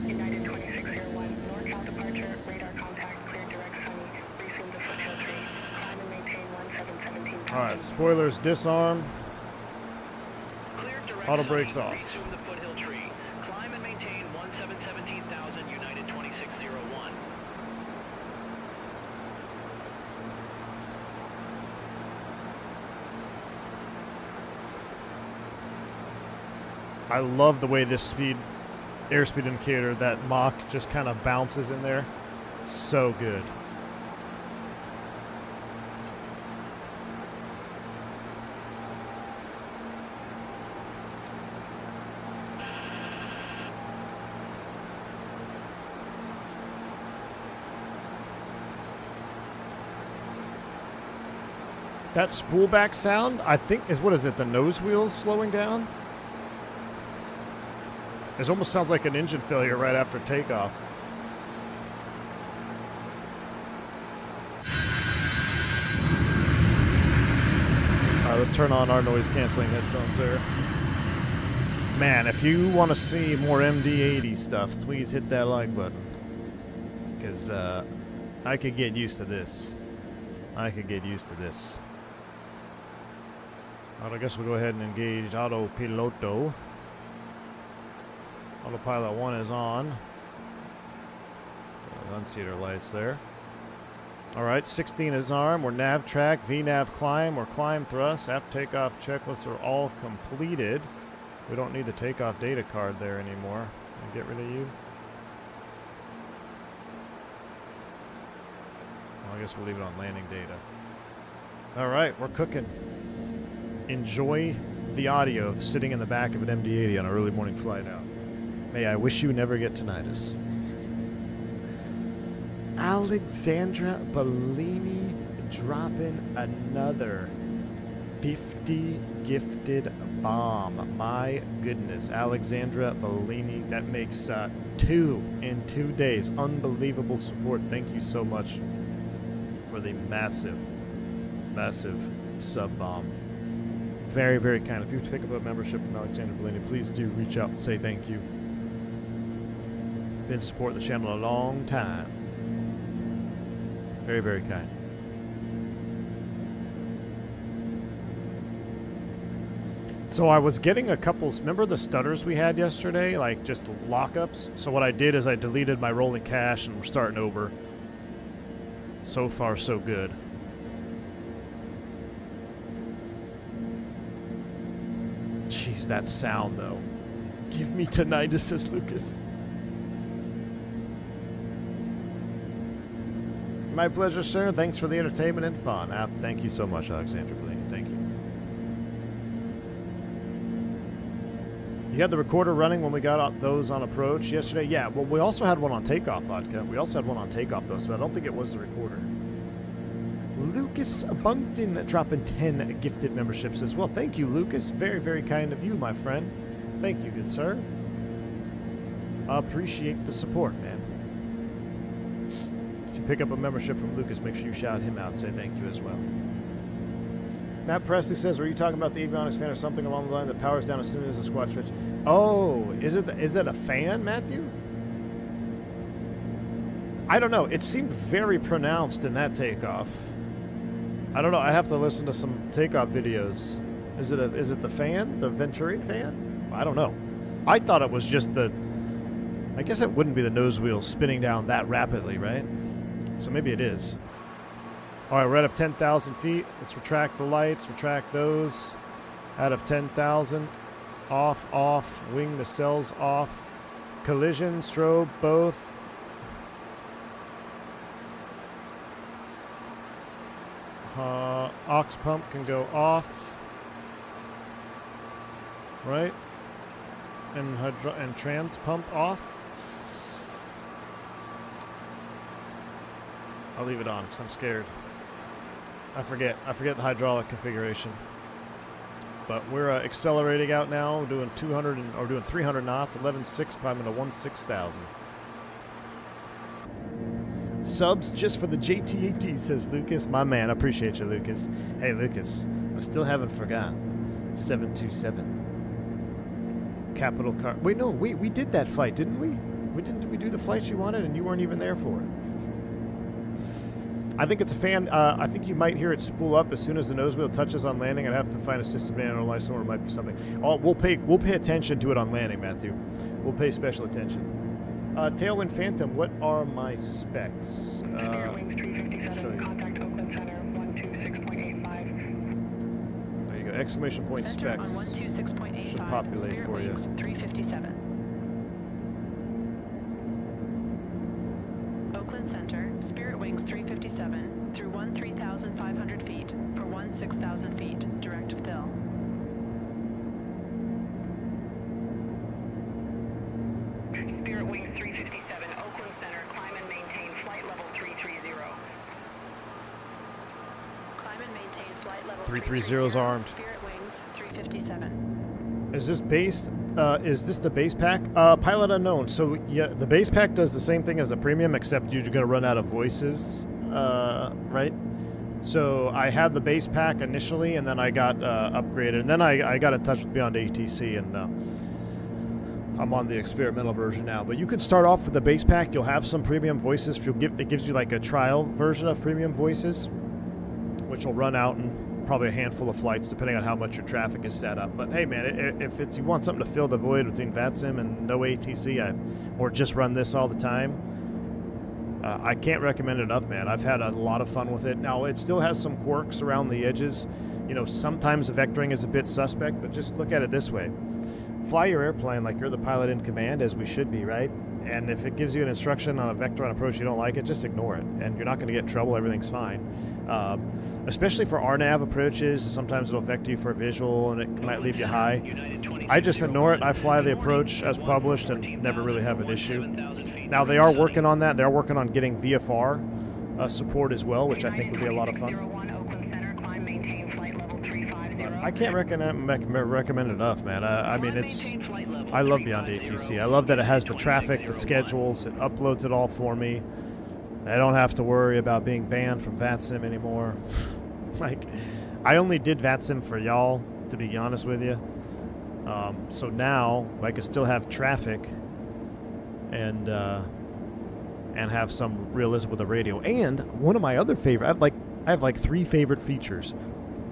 United 2601, NorCal departure, radar contact, clear direct sunny, resume the foothill tree, climb and maintain 17,000. Alright, spoilers disarm. Clear direct Auto sunny, brakes off. resume the foothill tree. Climb and maintain 17,000, United 2601. I love the way this airspeed indicator, that Mach just kind of bounces in there. So good. That spoolback sound, I think, is, what is it, the nose wheels slowing down? It almost sounds like an engine failure right after takeoff. Alright, let's turn on our noise canceling headphones there. Man, if you want to see more MD80 stuff, please hit that like button. Because I could get used to this. I could get used to this. Alright, I guess we'll go ahead and engage autopiloto. Autopilot 1 is on. Unseater lights there. Alright, 16 is armed. We're nav track, VNAV climb, or climb thrust. After takeoff checklists are all completed. We don't need the takeoff data card there anymore. I'll get rid of you. I guess we'll leave it on landing data. All right, we're cooking. Enjoy the audio of sitting in the back of an MD80 on an early morning flight out. May I wish you never get tinnitus. Alexandra Bellini dropping another 50 gifted bomb. My goodness, Alexandra Bellini. That makes 2 in 2 days. Unbelievable support. Thank you so much for the massive, massive sub bomb. Very, very kind. If you pick up a membership from Alexandra Bellini, please do reach out and say thank you. Been supporting the channel a long time. Very, very kind. So I was getting a couple, remember the stutters we had yesterday? Like just lockups? So what I did is I deleted my rolling cache and we're starting over. So far, so good. Jeez, that sound though. Give me tinnitus, says Lucas. My pleasure, sir. Thanks for the entertainment and fun. Thank you so much, Alexandra Bellini. Thank you. You had the recorder running when we got those on approach yesterday? Yeah, well, we also had one on takeoff, Vodka. We also had one on takeoff, though, so I don't think it was the recorder. Lucas Bunkton dropping 10 gifted memberships as well. Thank you, Lucas. Very, very kind of you, my friend. Thank you, good sir. Appreciate the support, man. If you pick up a membership from Lucas, make sure you shout him out and say thank you as well. Matt Presley says, are you talking about the avionics fan or something along the line that powers down as soon as the squat switch? Oh, is it a fan, Matthew? I don't know. It seemed very pronounced in that takeoff. I don't know. I have to listen to some takeoff videos. Is it the fan? The Venturi fan? I don't know. I thought it was just the... I guess it wouldn't be the nose wheel spinning down that rapidly, right? So maybe it is. All right, we're out of 10,000 feet. Let's retract the lights, retract those. Out of 10,000. Off, off. Wing nacelles off. Collision, strobe, both. Aux pump can go off. Right? And trans pump off. I'll leave it on because I'm scared. I forget the hydraulic configuration. But we're accelerating out now, doing 300 knots, 11.6, climbing to 16,000. Subs just for the JTAT, says Lucas. My man, I appreciate you, Lucas. Hey, Lucas, I still haven't forgotten. 727. Capital car. Wait, no, we did that flight, didn't we? Did we do the flights you wanted and you weren't even there for it? I think it's a fan. I think you might hear it spool up as soon as the nose wheel touches on landing. I'd have to find a system manual license, or it might be something. Oh, we'll pay attention to it on landing, Matthew. We'll pay special attention. Tailwind Phantom, what are my specs? Wings 357, contact Oakland Center 126.85. There you go. Exclamation point Center specs. on 126.85. Should populate Spirit for you. Wings 357. Oakland Center, Spirit Wings 357 through 13,500 feet for 16,000 feet, direct of Thill. Spirit Wings 357, Oakland Center, climb and maintain flight level 330. Climb and maintain flight level 330 is armed. Spirit Wings 357. Is this base? Is this the base pack? Pilot unknown. So yeah, the base pack does the same thing as the premium, except you're going to run out of voices, right? So I had the base pack initially, and then I got upgraded, and then I got in touch with Beyond ATC, and I'm on the experimental version now. But you can start off with the base pack. You'll have some premium voices. It gives you like a trial version of premium voices, which will run out in probably a handful of flights, depending on how much your traffic is set up. But hey, man, if you want something to fill the void between VATSIM and no ATC, or just run this all the time, I can't recommend it enough, man. I've had a lot of fun with it. Now, it still has some quirks around the edges. You know, sometimes the vectoring is a bit suspect, but just look at it this way. Fly your airplane like you're the pilot in command, as we should be, right? And if it gives you an instruction on a vector on approach you don't like it, just ignore it. And you're not going to get in trouble. Everything's fine. Especially for RNAV approaches, sometimes it'll vector you for a visual and it might leave you high. I just ignore it. I fly the approach as published and never really have an issue. Now, they are working on that. They're working on getting VFR support as well, which I think would be a lot of fun. I can't recommend it enough, man. I mean, I love Beyond ATC. I love that it has the traffic, the schedules. It uploads it all for me. I don't have to worry about being banned from VATSIM anymore. Like, I only did VATSIM for y'all, to be honest with you. So now I can still have traffic and have some realism with the radio. And one of my other favorite, I have like 3 favorite features.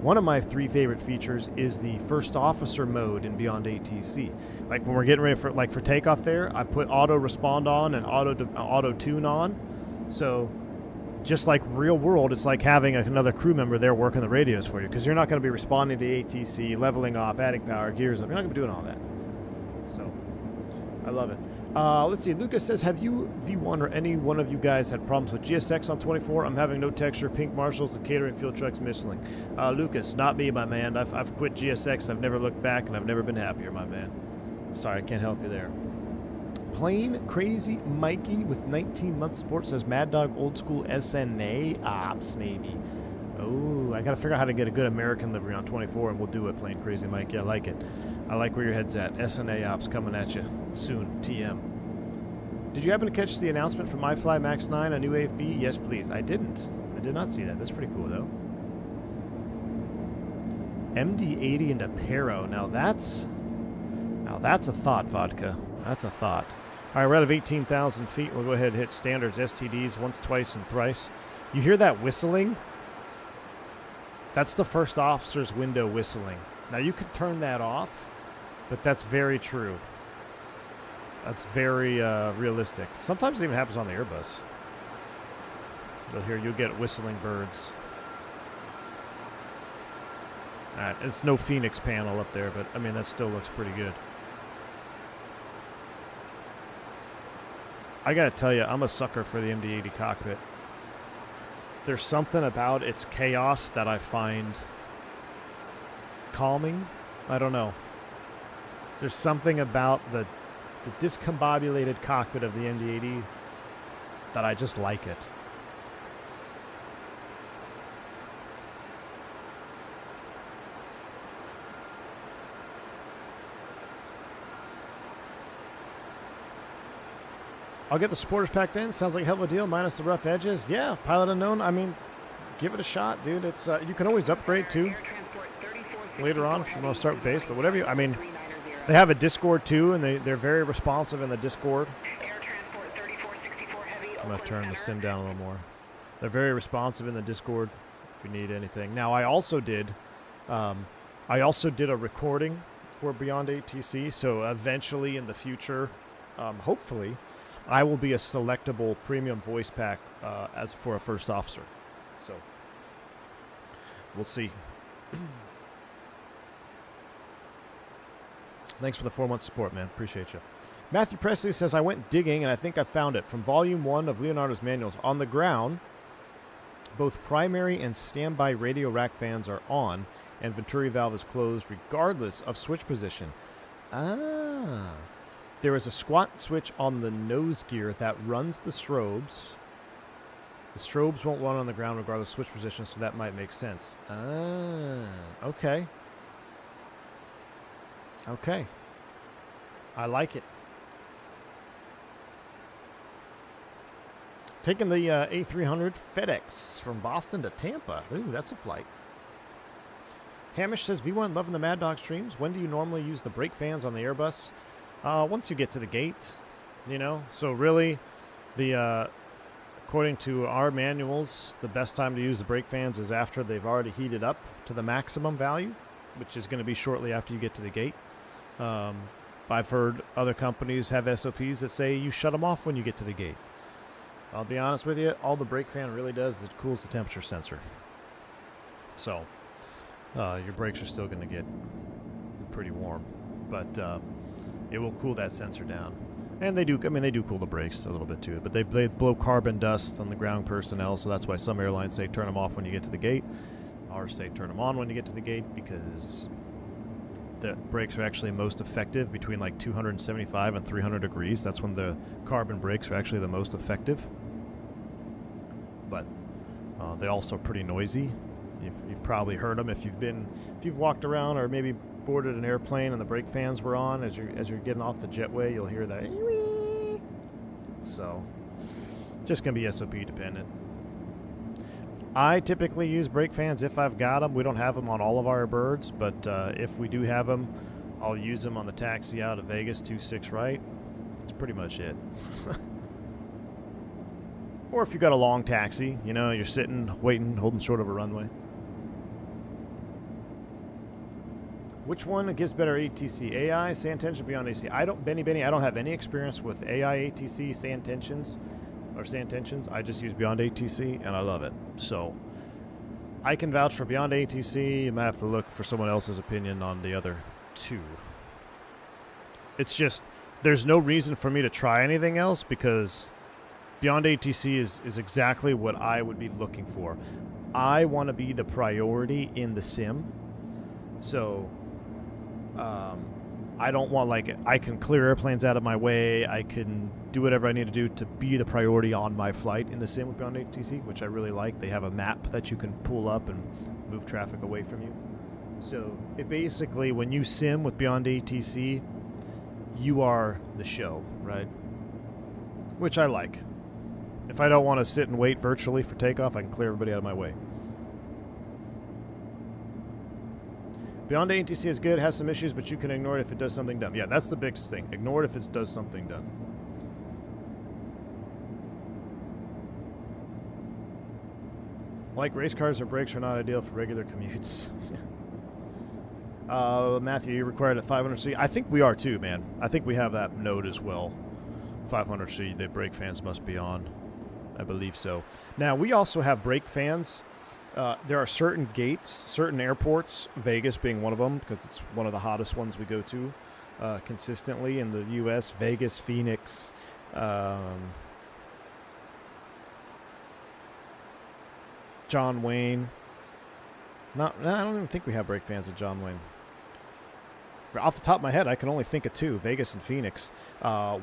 One of my 3 favorite features is the first officer mode in Beyond ATC. Like when we're getting ready for takeoff there, I put auto respond on and auto tune on. So just like real world, it's like having another crew member there working the radios for you, because you're not going to be responding to ATC, leveling off, adding power, gears up. You're not going to be doing all that. So I love it. Let's see. Lucas says, have you, V1 or any one of you guys, had problems with GSX on 24? I'm having no texture, pink marshals, and catering fuel trucks missing. Lucas, not me, my man. I've quit GSX. I've never looked back, and I've never been happier, my man. Sorry, I can't help you there. Plain Crazy Mikey with 19 months support says, Mad Dog old school SNA ops, maybe. Oh, I got to figure out how to get a good American livery on 24, and we'll do it, Plain Crazy Mikey. I like it. I like where your head's at. SNA ops coming at you soon. TM. Did you happen to catch the announcement from iFly Max 9 on new AFB? Yes, please. I didn't. I did not see that. That's pretty cool, though. MD80 into Pero. Now that's a thought, Vodka. That's a thought. All right, we're out of 18,000 feet. We'll go ahead and hit standards, STDs, once, twice, and thrice. You hear that whistling? That's the first officer's window whistling. Now, you could turn that off, but that's very true. That's very realistic. Sometimes it even happens on the Airbus. You'll get whistling birds. All right, it's no Fenix panel up there, but, I mean, that still looks pretty good. I gotta tell you, I'm a sucker for the MD80 cockpit. There's something about its chaos that I find calming. I don't know. There's something about the discombobulated cockpit of the MD80 that I just like it. I'll get the supporters packed in. Sounds like a hell of a deal, minus the rough edges. Yeah, Pilot Unknown, I mean, give it a shot, dude. It's you can always upgrade, too, later on if you want to start base. But whatever you, I mean, they have a Discord, too, and they're very responsive in the Discord. I'm going to turn the sim down a little more. They're very responsive in the Discord if you need anything. Now, I also did a recording for Beyond ATC, so eventually in the future, hopefully, I will be a selectable premium voice pack as for a first officer. So we'll see. Thanks for the 4-month support, man. Appreciate you. Matthew Presley says, I went digging and I think I found it. From Volume 1 of Leonardo's manuals. On the ground, both primary and standby radio rack fans are on and Venturi valve is closed regardless of switch position. Ah. There is a squat switch on the nose gear that runs the strobes. The strobes won't run on the ground regardless of switch position, so that might make sense. Ah, okay. Okay. I like it. Taking the A300 FedEx from Boston to Tampa. Ooh, that's a flight. Hamish says, V1 loving the Mad Dog streams. When do you normally use the brake fans on the Airbus? Once you get to the gate, you know. So really, according to our manuals, the best time to use the brake fans is after they've already heated up to the maximum value, which is going to be shortly after you get to the gate. I've heard other companies have SOPs that say you shut them off when you get to the gate. I'll be honest with you, all the brake fan really does is it cools the temperature sensor. So your brakes are still going to get pretty warm, but it will cool that sensor down. And they do, I mean, they do cool the brakes a little bit too, but they blow carbon dust on the ground personnel, so that's why some airlines say turn them off when you get to the gate. Ours say turn them on when you get to the gate because the brakes are actually most effective between like 275 and 300 degrees. That's when the carbon brakes are actually the most effective. But they're also pretty noisy. You've probably heard them if you've walked around or maybe boarded an airplane and the brake fans were on as you're getting off the jetway. You'll hear that. So, just gonna be SOP dependent. I typically use brake fans if I've got them. We don't have them on all of our birds, but if we do have them, I'll use them on the taxi out of Vegas 26 right. That's pretty much it. Or if you've got a long taxi, you know, you're sitting, waiting, holding short of a runway. Which one gives better ATC? AI, sand tension, beyond ATC? I don't have any experience with AI ATC sand tensions. Or sand tensions. I just use Beyond ATC and I love it. So I can vouch for Beyond ATC. You might have to look for someone else's opinion on the other two. It's just there's no reason for me to try anything else because Beyond ATC is exactly what I would be looking for. I want to be the priority in the sim. So I don't want, like, I can clear airplanes out of my way. I can do whatever I need to do to be the priority on my flight in the sim with Beyond ATC, which I really like. They have a map that you can pull up and move traffic away from you. So it basically, when you sim with Beyond ATC, you are the show, right? Which I like. If I don't want to sit and wait virtually for takeoff, I can clear everybody out of my way. Beyond ATC is good, has some issues, but you can ignore it if it does something dumb. Yeah, that's the biggest thing. Ignore it if it does something dumb. Like race cars, their brakes are not ideal for regular commutes. Matthew, you required a 500C. I think we are too, man. I think we have that note as well. 500C, the brake fans must be on. I believe so. Now, we also have brake fans. There are certain gates, certain airports, Vegas being one of them, because it's one of the hottest ones we go to consistently in the U.S., Vegas, Phoenix, John Wayne. I don't even think we have brake fans at John Wayne. Off the top of my head, I can only think of two, Vegas and Phoenix,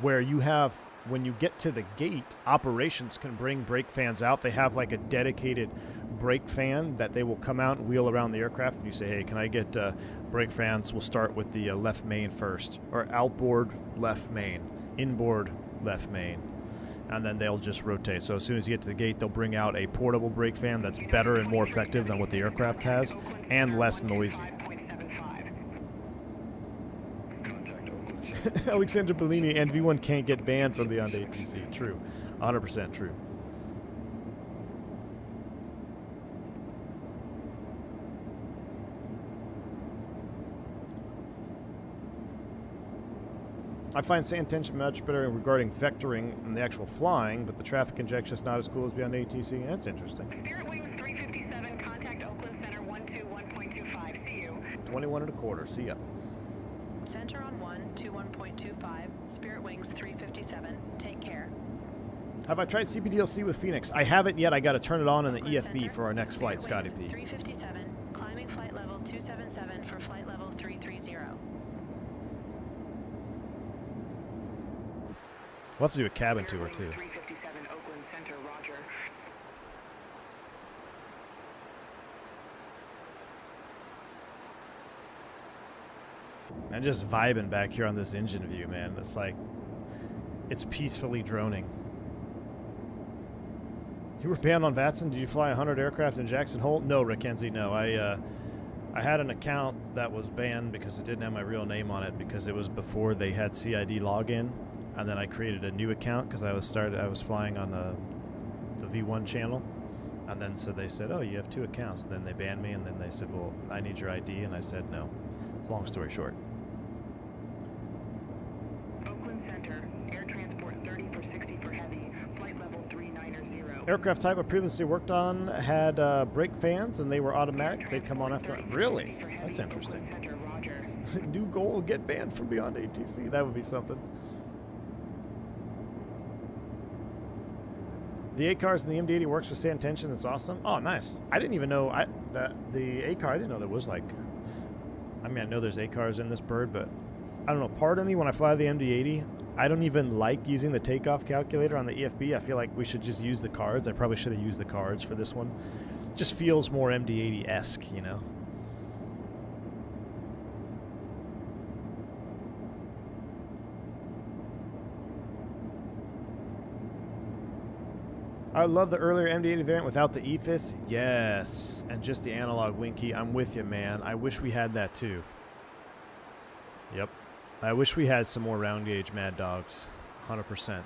where you have, when you get to the gate, operations can bring brake fans out. They have like a dedicated brake fan that they will come out and wheel around the aircraft, and you say, hey, can I get brake fans? We'll start with the left main first, or outboard left main, inboard left main, and then they'll just rotate. So as soon as you get to the gate, they'll bring out a portable brake fan that's better and more effective than what the aircraft has, and less noisy. Alexander Bellini and V1 can't get banned from Beyond ATC. True. 100% true. I find sand tension much better regarding vectoring and the actual flying, but the traffic injection is not as cool as Beyond ATC. That's interesting. Spirit Wings 357, contact Oakland Center 121.25. See you. 21.25. See ya. Center on 121.25. Spirit Wings 357. Take care. Have I tried CPDLC with Phoenix? I haven't yet. I got to turn it on in the Oakland EFB Center, for our next flight, Spirit Scotty Wings P. 357. Climbing flight level 277 for flight level 330. We'll have to do a cabin tour, too. 357, Oakland Center, roger. And just vibing back here on this engine view, man. It's like, it's peacefully droning. You were banned on Vatson? Did you fly 100 aircraft in Jackson Hole? No, Rickenzie, no. I had an account that was banned because it didn't have my real name on it because it was before they had CID login. And then I created a new account because I was flying on the V1 channel. And then so they said, oh, you have two accounts. And then they banned me, and then they said, well, I need your ID. And I said, no. It's a long story short. Oakland Center, air transport 30 for 60 for heavy, flight level 390. Aircraft type I previously worked on had brake fans, and they were automatic. They'd come on after. Really? That's interesting. New goal, get banned from Beyond ATC. That would be something. The A-cars and the MD80 works with sand tension. It's awesome. Oh, nice. I didn't even know that the A-car, I didn't know there was like, I mean, I know there's A-cars in this bird, but I don't know. Part of me, when I fly the MD80, I don't even like using the takeoff calculator on the EFB. I feel like we should just use the cards. I probably should have used the cards for this one. Just feels more MD80-esque, you know? I love the earlier MD80 variant without the EFIS. Yes, and just the analog Winky. I'm with you, man. I wish we had that too. Yep. I wish we had some more round gauge Mad Dogs. 100%.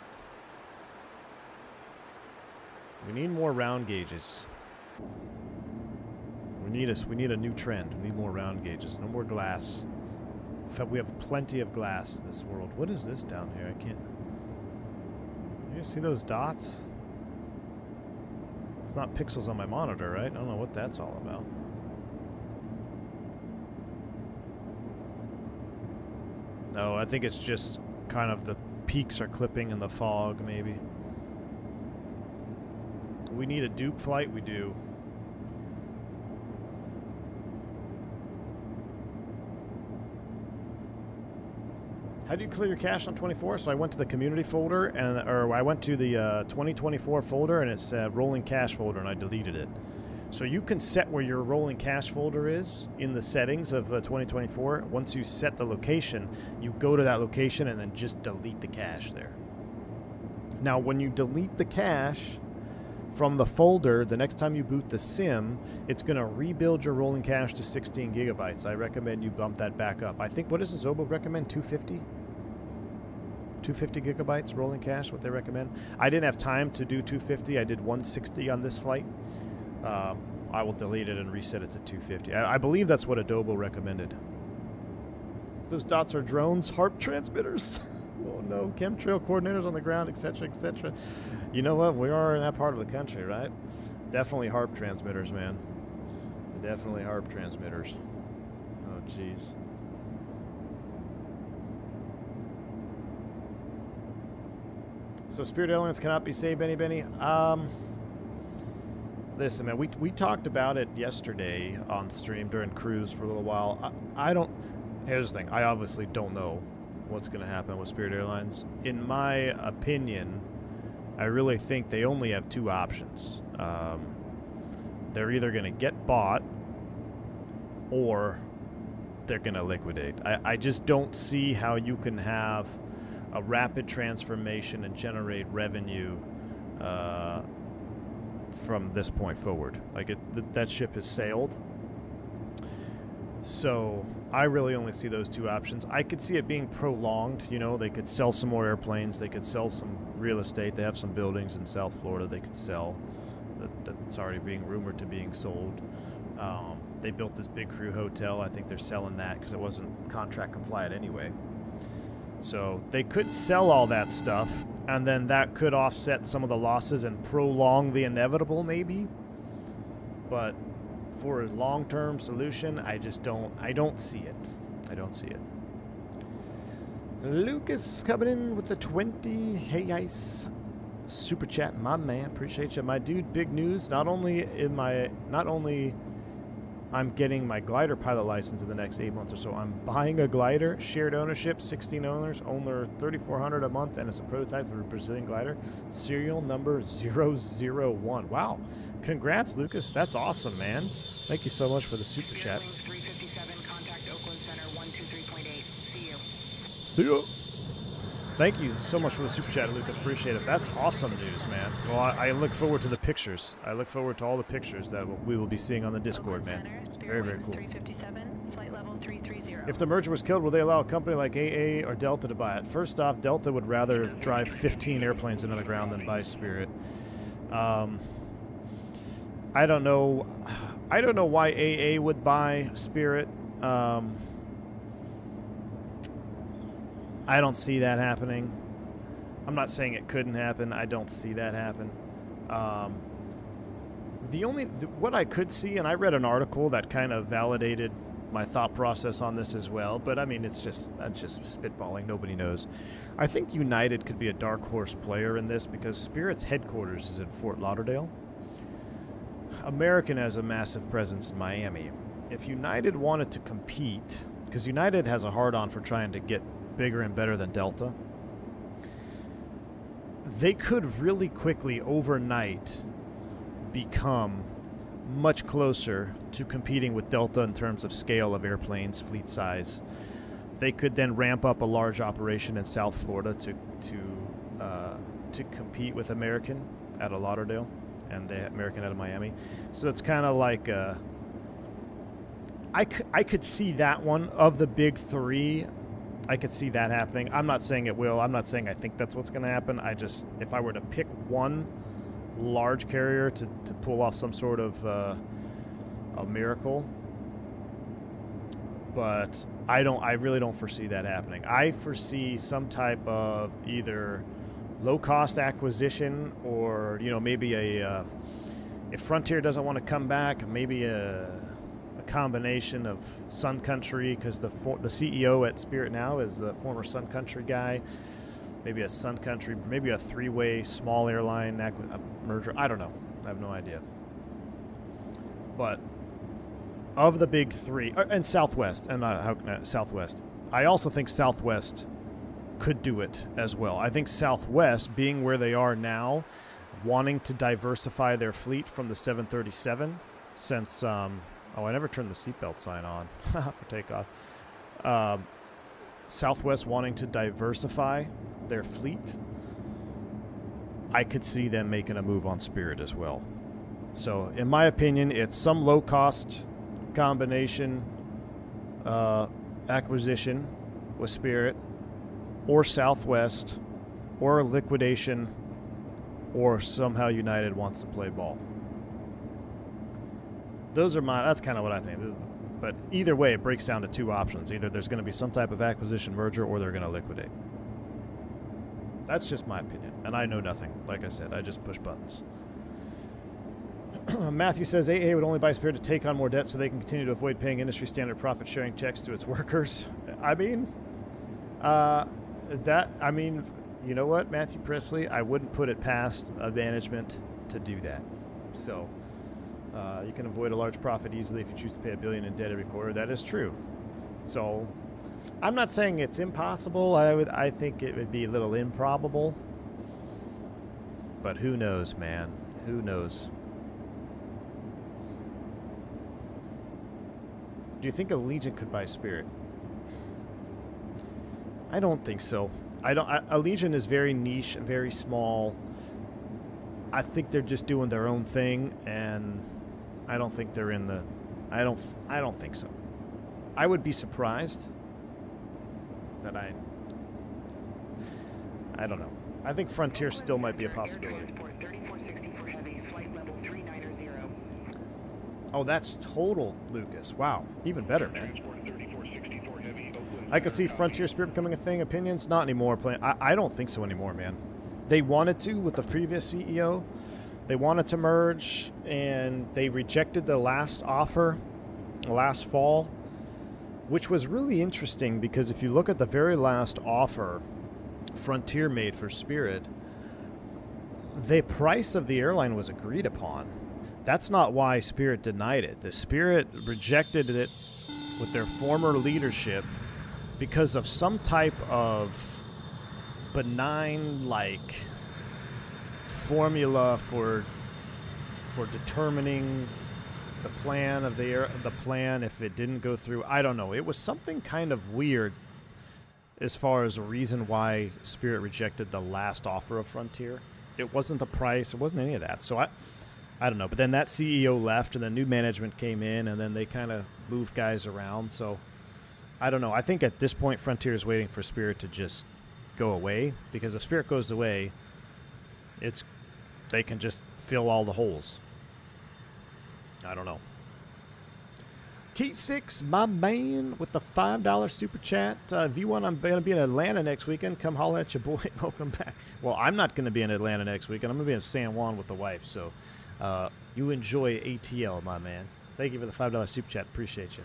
We need more round gauges. We need a new trend. We need more round gauges. No more glass. In fact, we have plenty of glass in this world. What is this down here? I can't. You see those dots? It's not pixels on my monitor, right? I don't know what that's all about. No, I think it's just kind of the peaks are clipping in the fog, maybe. We need a Duke flight? We do. How do you clear your cache on 24? So I went to the community folder, or I went to the 2024 folder, and it said rolling cache folder, and I deleted it. So you can set where your rolling cache folder is in the settings of 2024. Once you set the location, you go to that location and then just delete the cache there. Now, when you delete the cache from the folder, the next time you boot the sim, it's going to rebuild your rolling cache to 16 gigabytes. I recommend you bump that back up. I think, what does Zobo recommend? 250? 250 gigabytes rolling cache, what they recommend. I didn't have time to do 250. I did 160 on this flight. I will delete it and reset it to 250. I believe that's what Adobo recommended. Those dots are drones, HARP transmitters. Oh no, chemtrail coordinators on the ground, etc., etc. You know what? We are in that part of the country, right? Definitely HARP transmitters, man. Definitely HARP transmitters. Oh, jeez. So Spirit Airlines cannot be saved, Benny. Listen, man, we talked about it yesterday on stream during cruise for a little while. I don't. Here's the thing. I obviously don't know what's going to happen with Spirit Airlines. In my opinion, I really think they only have two options. They're either going to get bought or they're going to liquidate. I just don't see how you can have a rapid transformation and generate revenue from this point forward. Like that ship has sailed. So I really only see those two options. I could see it being prolonged. You know, they could sell some more airplanes. They could sell some real estate. They have some buildings in South Florida they could sell that's already being rumored to being sold. They built this big crew hotel. I think they're selling that because it wasn't contract compliant anyway. So they could sell all that stuff, and then that could offset some of the losses and prolong the inevitable, maybe. But for a long-term solution, I don't see it. I don't see it. Lucas coming in with the 20. Hey, guys. Super chat, my man. Appreciate you. My dude, big news. Not only I'm getting my glider pilot license in the next 8 months or so. I'm buying a glider, shared ownership, 16 owners, owner $3,400 a month, and it's a prototype of a Brazilian glider, serial number 001. Wow. Congrats, Lucas. That's awesome, man. Thank you so much for the super chat. 357, contact Oakland Center 123.8. See you. See you. Thank you so much for the super chat, Lucas. Appreciate it. That's awesome news, man. Well, I look forward to the pictures. I look forward to all the pictures that we will be seeing on the Discord, man. Very, very cool. 357, flight level 330. If the merger was killed, will they allow a company like AA or Delta to buy it? First off, Delta would rather drive 15 airplanes into the ground than buy Spirit. I don't know. I don't know why AA would buy Spirit. I don't see that happening. I'm not saying it couldn't happen. I don't see that happen. What I could see, and I read an article that kind of validated my thought process on this as well, but I mean, that's just spitballing. Nobody knows. I think United could be a dark horse player in this because Spirit's headquarters is in Fort Lauderdale. American has a massive presence in Miami. If United wanted to compete, because United has a hard-on for trying to get bigger and better than Delta, they could really quickly, overnight, become much closer to competing with Delta in terms of scale of airplanes, fleet size. They could then ramp up a large operation in South Florida to compete with American out of Lauderdale and the American out of Miami. So it's kind of like I could see that one of the big three. I could see that happening. I'm not saying it will. I'm not saying I think that's what's going to happen. If I were to pick one large carrier to pull off some sort of a miracle, but I really don't foresee that happening. I foresee some type of either low-cost acquisition or, maybe if Frontier doesn't want to come back, maybe a combination of Sun Country, because the CEO at Spirit now is a former Sun Country guy. Maybe a Sun Country, maybe a three-way small airline merger. I don't know. I have no idea. But of the big three, and Southwest, Southwest, I also think Southwest could do it as well. I think Southwest, being where they are now, wanting to diversify their fleet from the 737, since I never turned the seatbelt sign on for takeoff. Southwest wanting to diversify their fleet, I could see them making a move on Spirit as well. So, in my opinion, it's some low-cost combination acquisition with Spirit, or Southwest, or liquidation, or somehow United wants to play ball. That's kind of what I think. But either way, it breaks down to two options. Either there's going to be some type of acquisition merger, or they're going to liquidate. That's just my opinion, and I know nothing. Like I said, I just push buttons. Matthew says AA would only buy Spirit to take on more debt so they can continue to avoid paying industry standard profit-sharing checks to its workers. I mean, you know what, Matthew Presley? I wouldn't put it past management to do that. So you can avoid a large profit easily if you choose to pay $1 billion in debt every quarter. That is true. So I'm not saying it's impossible. I think it would be a little improbable. But who knows, man? Who knows? Do you think Allegiant could buy Spirit? I don't think so. Allegiant is very niche, very small. I think they're just doing their own thing, and I don't think they're in the. I don't think so. I would be surprised, but I don't know. I think Frontier still might be a possibility. Oh, that's total, Lucas. Wow, even better, man. I could see Frontier Spirit becoming a thing. Opinions? Not anymore. I don't think so anymore, man. They wanted to with the previous CEO. They wanted to merge, and they rejected the last offer last fall, which was really interesting because if you look at the very last offer Frontier made for Spirit, the price of the airline was agreed upon. That's not why Spirit denied it. The Spirit rejected it with their former leadership because of some type of benign, formula for determining the plan of the plan if it didn't go through. I don't know. It was something kind of weird as far as a reason why Spirit rejected the last offer of Frontier. It wasn't the price. It wasn't any of that. So I don't know. But then that CEO left, and then new management came in, and then they kind of moved guys around. So I don't know. I think at this point, Frontier is waiting for Spirit to just go away, because if Spirit goes away, they can just fill all the holes. I don't know. Kate 6, my man, with the $5 super chat. V1, I'm going to be in Atlanta next weekend. Come holler at your boy. Welcome back. Well, I'm not going to be in Atlanta next weekend. I'm going to be in San Juan with the wife. So you enjoy ATL, my man. Thank you for the $5 super chat. Appreciate you.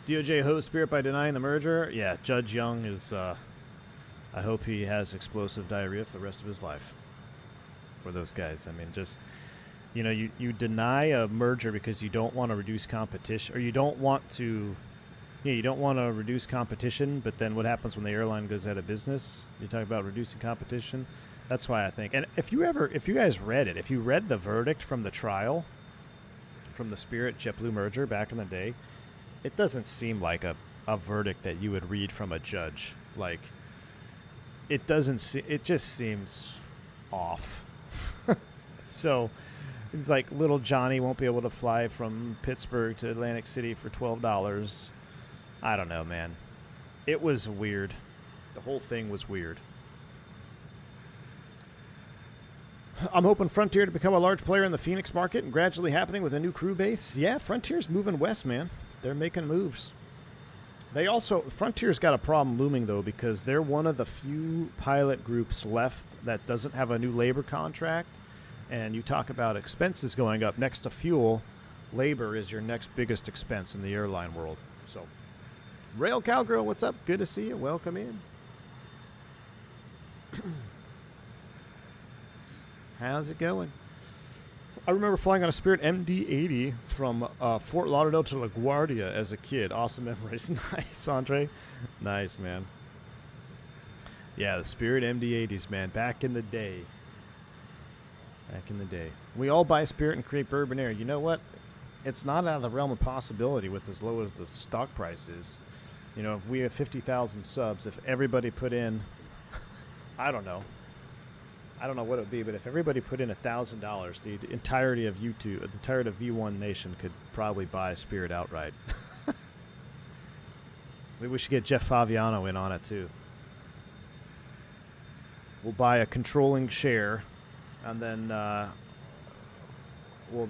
DOJ hosts Spirit by denying the merger. Yeah, Judge Young is, I hope he has explosive diarrhea for the rest of his life. For those guys. I mean, just, you know, you deny a merger because you don't want to reduce competition, or you don't want to, yeah, you don't want to reduce competition, but then what happens when the airline goes out of business? You talk about reducing competition. That's why I think, and if you guys read it, if you read the verdict from the trial, from the Spirit JetBlue merger back in the day, it doesn't seem like a verdict that you would read from a judge. Like, it just seems off. So it's like little Johnny won't be able to fly from Pittsburgh to Atlantic City for $12. I don't know, man. It was weird. The whole thing was weird. I'm hoping Frontier to become a large player in the Phoenix market and gradually happening with a new crew base. Yeah, Frontier's moving west, man. They're making moves. Frontier's got a problem looming, though, because they're one of the few pilot groups left that doesn't have a new labor contract. And you talk about expenses going up next to fuel. Labor is your next biggest expense in the airline world. So, Rail Cowgirl, what's up? Good to see you. Welcome in. How's it going? I remember flying on a Spirit MD80 from Fort Lauderdale to LaGuardia as a kid. Awesome memories. Nice, Andre. Nice, man. Yeah, the Spirit MD80s, man. Back in the day. Back in the day. We all buy Spirit and create Bourbon Air. You know what? It's not out of the realm of possibility with as low as the stock price is. You know, if we have 50,000 subs, if everybody put in, I don't know what it would be, but if everybody put in $1,000, the entirety of YouTube, the entirety of V1 Nation could probably buy Spirit outright. Maybe we should get Jeff Faviano in on it too. We'll buy a controlling share, and then we'll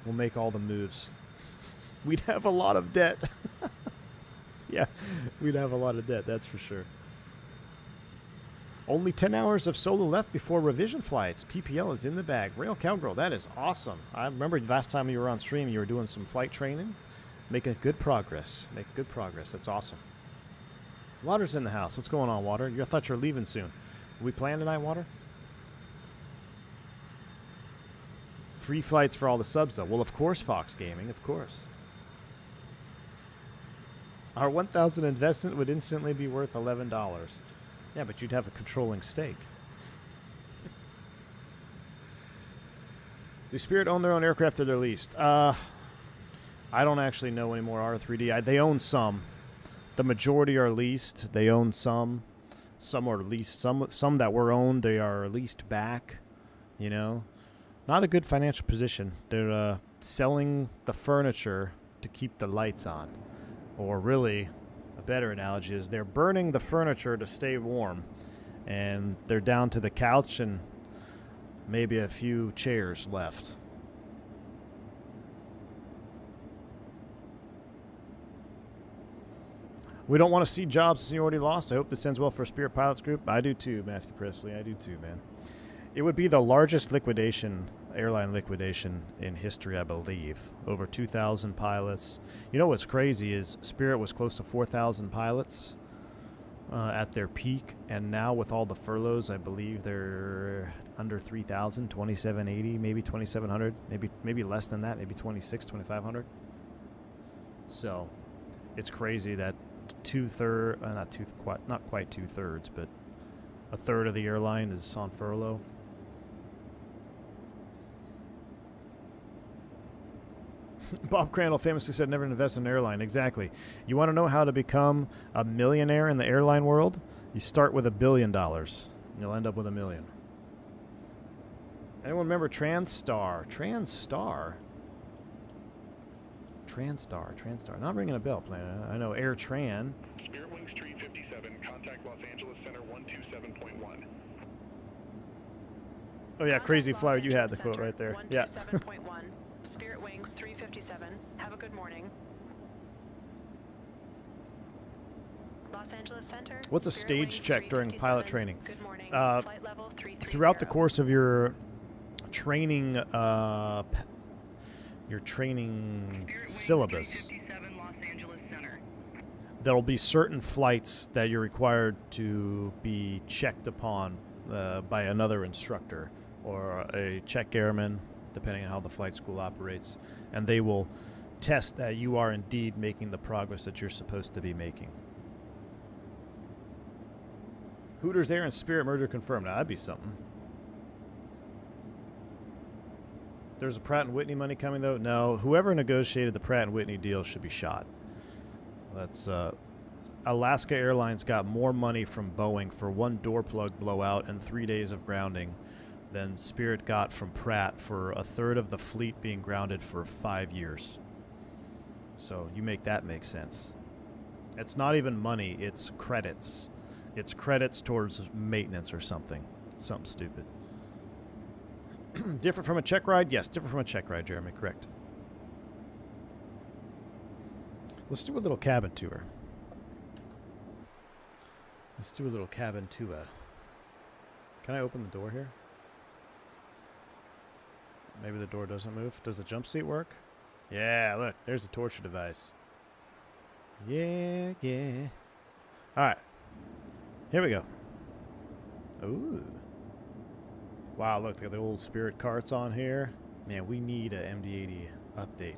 make all the moves. We'd have a lot of debt. Yeah, we'd have a lot of debt. That's for sure. Only 10 hours of solo left before revision flights. PPL is in the bag. Rail Cowgirl, that is awesome. I remember last time you were on stream, you were doing some flight training. Making good progress. Make good progress. That's awesome. Water's in the house. What's going on, Water? I thought you were leaving soon. Are we playing tonight, Water? Free flights for all the subs, though. Well, of course, Fox Gaming. Of course. Our 1,000 investment would instantly be worth $11. Yeah, but you'd have a controlling stake. Do Spirit own their own aircraft or they're leased? I don't actually know anymore. R3D. They own some. The majority are leased. They own some. Some are leased. Some that were owned, they are leased back. You know, not a good financial position. They're selling the furniture to keep the lights on, or really. A better analogy is they're burning the furniture to stay warm, and they're down to the couch and maybe a few chairs left. We don't want to see jobs seniority lost. I hope this ends well for Spirit Pilots Group. I do too, Matthew Presley. I do too, man. It would be the largest airline liquidation in history, I believe. Over 2,000 pilots. You know what's crazy is Spirit was close to 4,000 pilots at their peak, and now with all the furloughs, I believe they're under 3,000, 2,780, maybe 2,700, maybe less than that, maybe 2,500. So it's crazy that not quite 2/3, but a third of the airline is on furlough. Bob Crandall famously said, never invest in an airline. Exactly. You want to know how to become a millionaire in the airline world? You start with $1 billion, and you'll end up with $1 million. Anyone remember TransStar? TransStar. Not ringing a bell, Planet. I know AirTran. Spirit Wings 357, contact Los Angeles Center 127.1. Oh, yeah, Crazy Flyer. You had the quote right there. Yeah. 127.1. Spirit Wings 357. Have a good morning. Los Angeles Center. What's a Spirit stage Wings check during pilot 357. training? Good morning. Flight level 330. Throughout the course of your training Spirit Wings syllabus. 357, Los Angeles Center. there'll be certain flights that you're required to be checked upon by another instructor or a check airman, depending on how the flight school operates, and they will test that you are indeed making the progress that you're supposed to be making. Hooters Air and Spirit merger confirmed. Now, that'd be something. There's a Pratt & Whitney money coming, though? No. Whoever negotiated the Pratt & Whitney deal should be shot. That's, Alaska Airlines got more money from Boeing for one door plug blowout and 3 days of grounding than Spirit got from Pratt for a third of the fleet being grounded for 5 years. So you make that make sense. It's not even money, it's credits. It's credits towards maintenance or something. Something stupid. Different from a check ride? Yes, different from a check ride, Jeremy, correct. Let's do a little cabin tour. Let's do a little cabin tour. Can I open the door here? Maybe the door doesn't move. Does the jump seat work? Yeah, look, there's the torture device. Yeah, yeah. Alright. Here we go. Ooh. Wow, look, they got the old Spirit carts on here. Man, we need a MD80 update.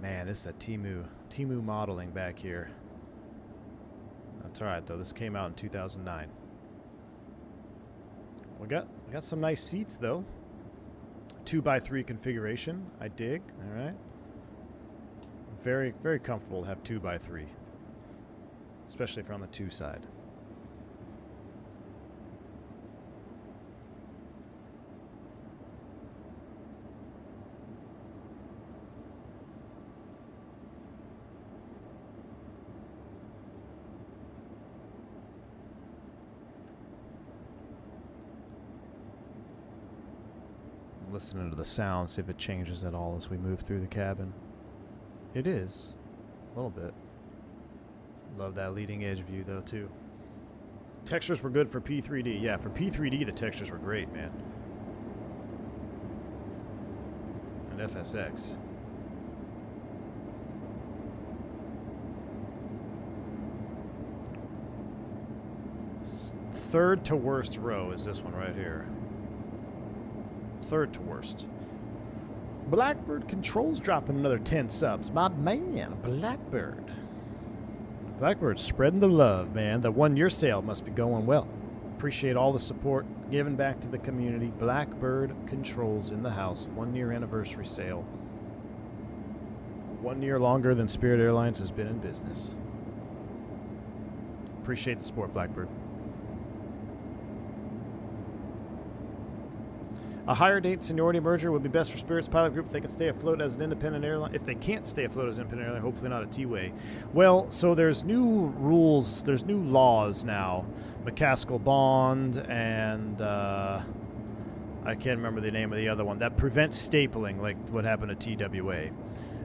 Man, this is a Temu modeling back here. That's alright though. This came out in 2009. We got some nice seats though. 2x3 configuration. I dig. Alright. Very, very comfortable to have 2x3. Especially if you're on the 2 side. Listening to the sound, see if it changes at all as we move through the cabin. It is. A little bit. Love that leading edge view though too. Textures were good for P3D. Yeah, for P3D the textures were great, man. And FSX. Third to worst row is this one right here. Third to worst. Blackbird Controls dropping another 10 subs. My man, Blackbird. Blackbird's spreading the love, man. The 1 year sale must be going well. Appreciate all the support given back to the community. Blackbird Controls in the house. 1 year anniversary sale. 1 year longer than Spirit Airlines has been in business. Appreciate the support, Blackbird. A higher date seniority merger would be best for Spirit's pilot group if they can stay afloat as an independent airline. If they can't stay afloat as an independent airline, hopefully not a T-way. Well, so there's new rules, there's new laws now. McCaskill-Bond and I can't remember the name of the other one, that prevents stapling like what happened to TWA.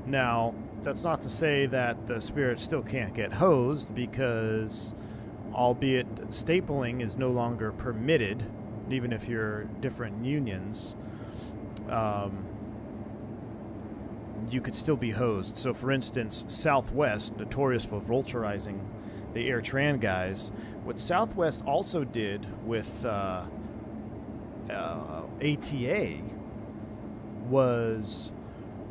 Now, that's not to say that the Spirit still can't get hosed because, albeit stapling is no longer permitted, even if you're different unions, you could still be hosed. So, for instance, Southwest, notorious for vulturizing the AirTran guys, what Southwest also did with ATA was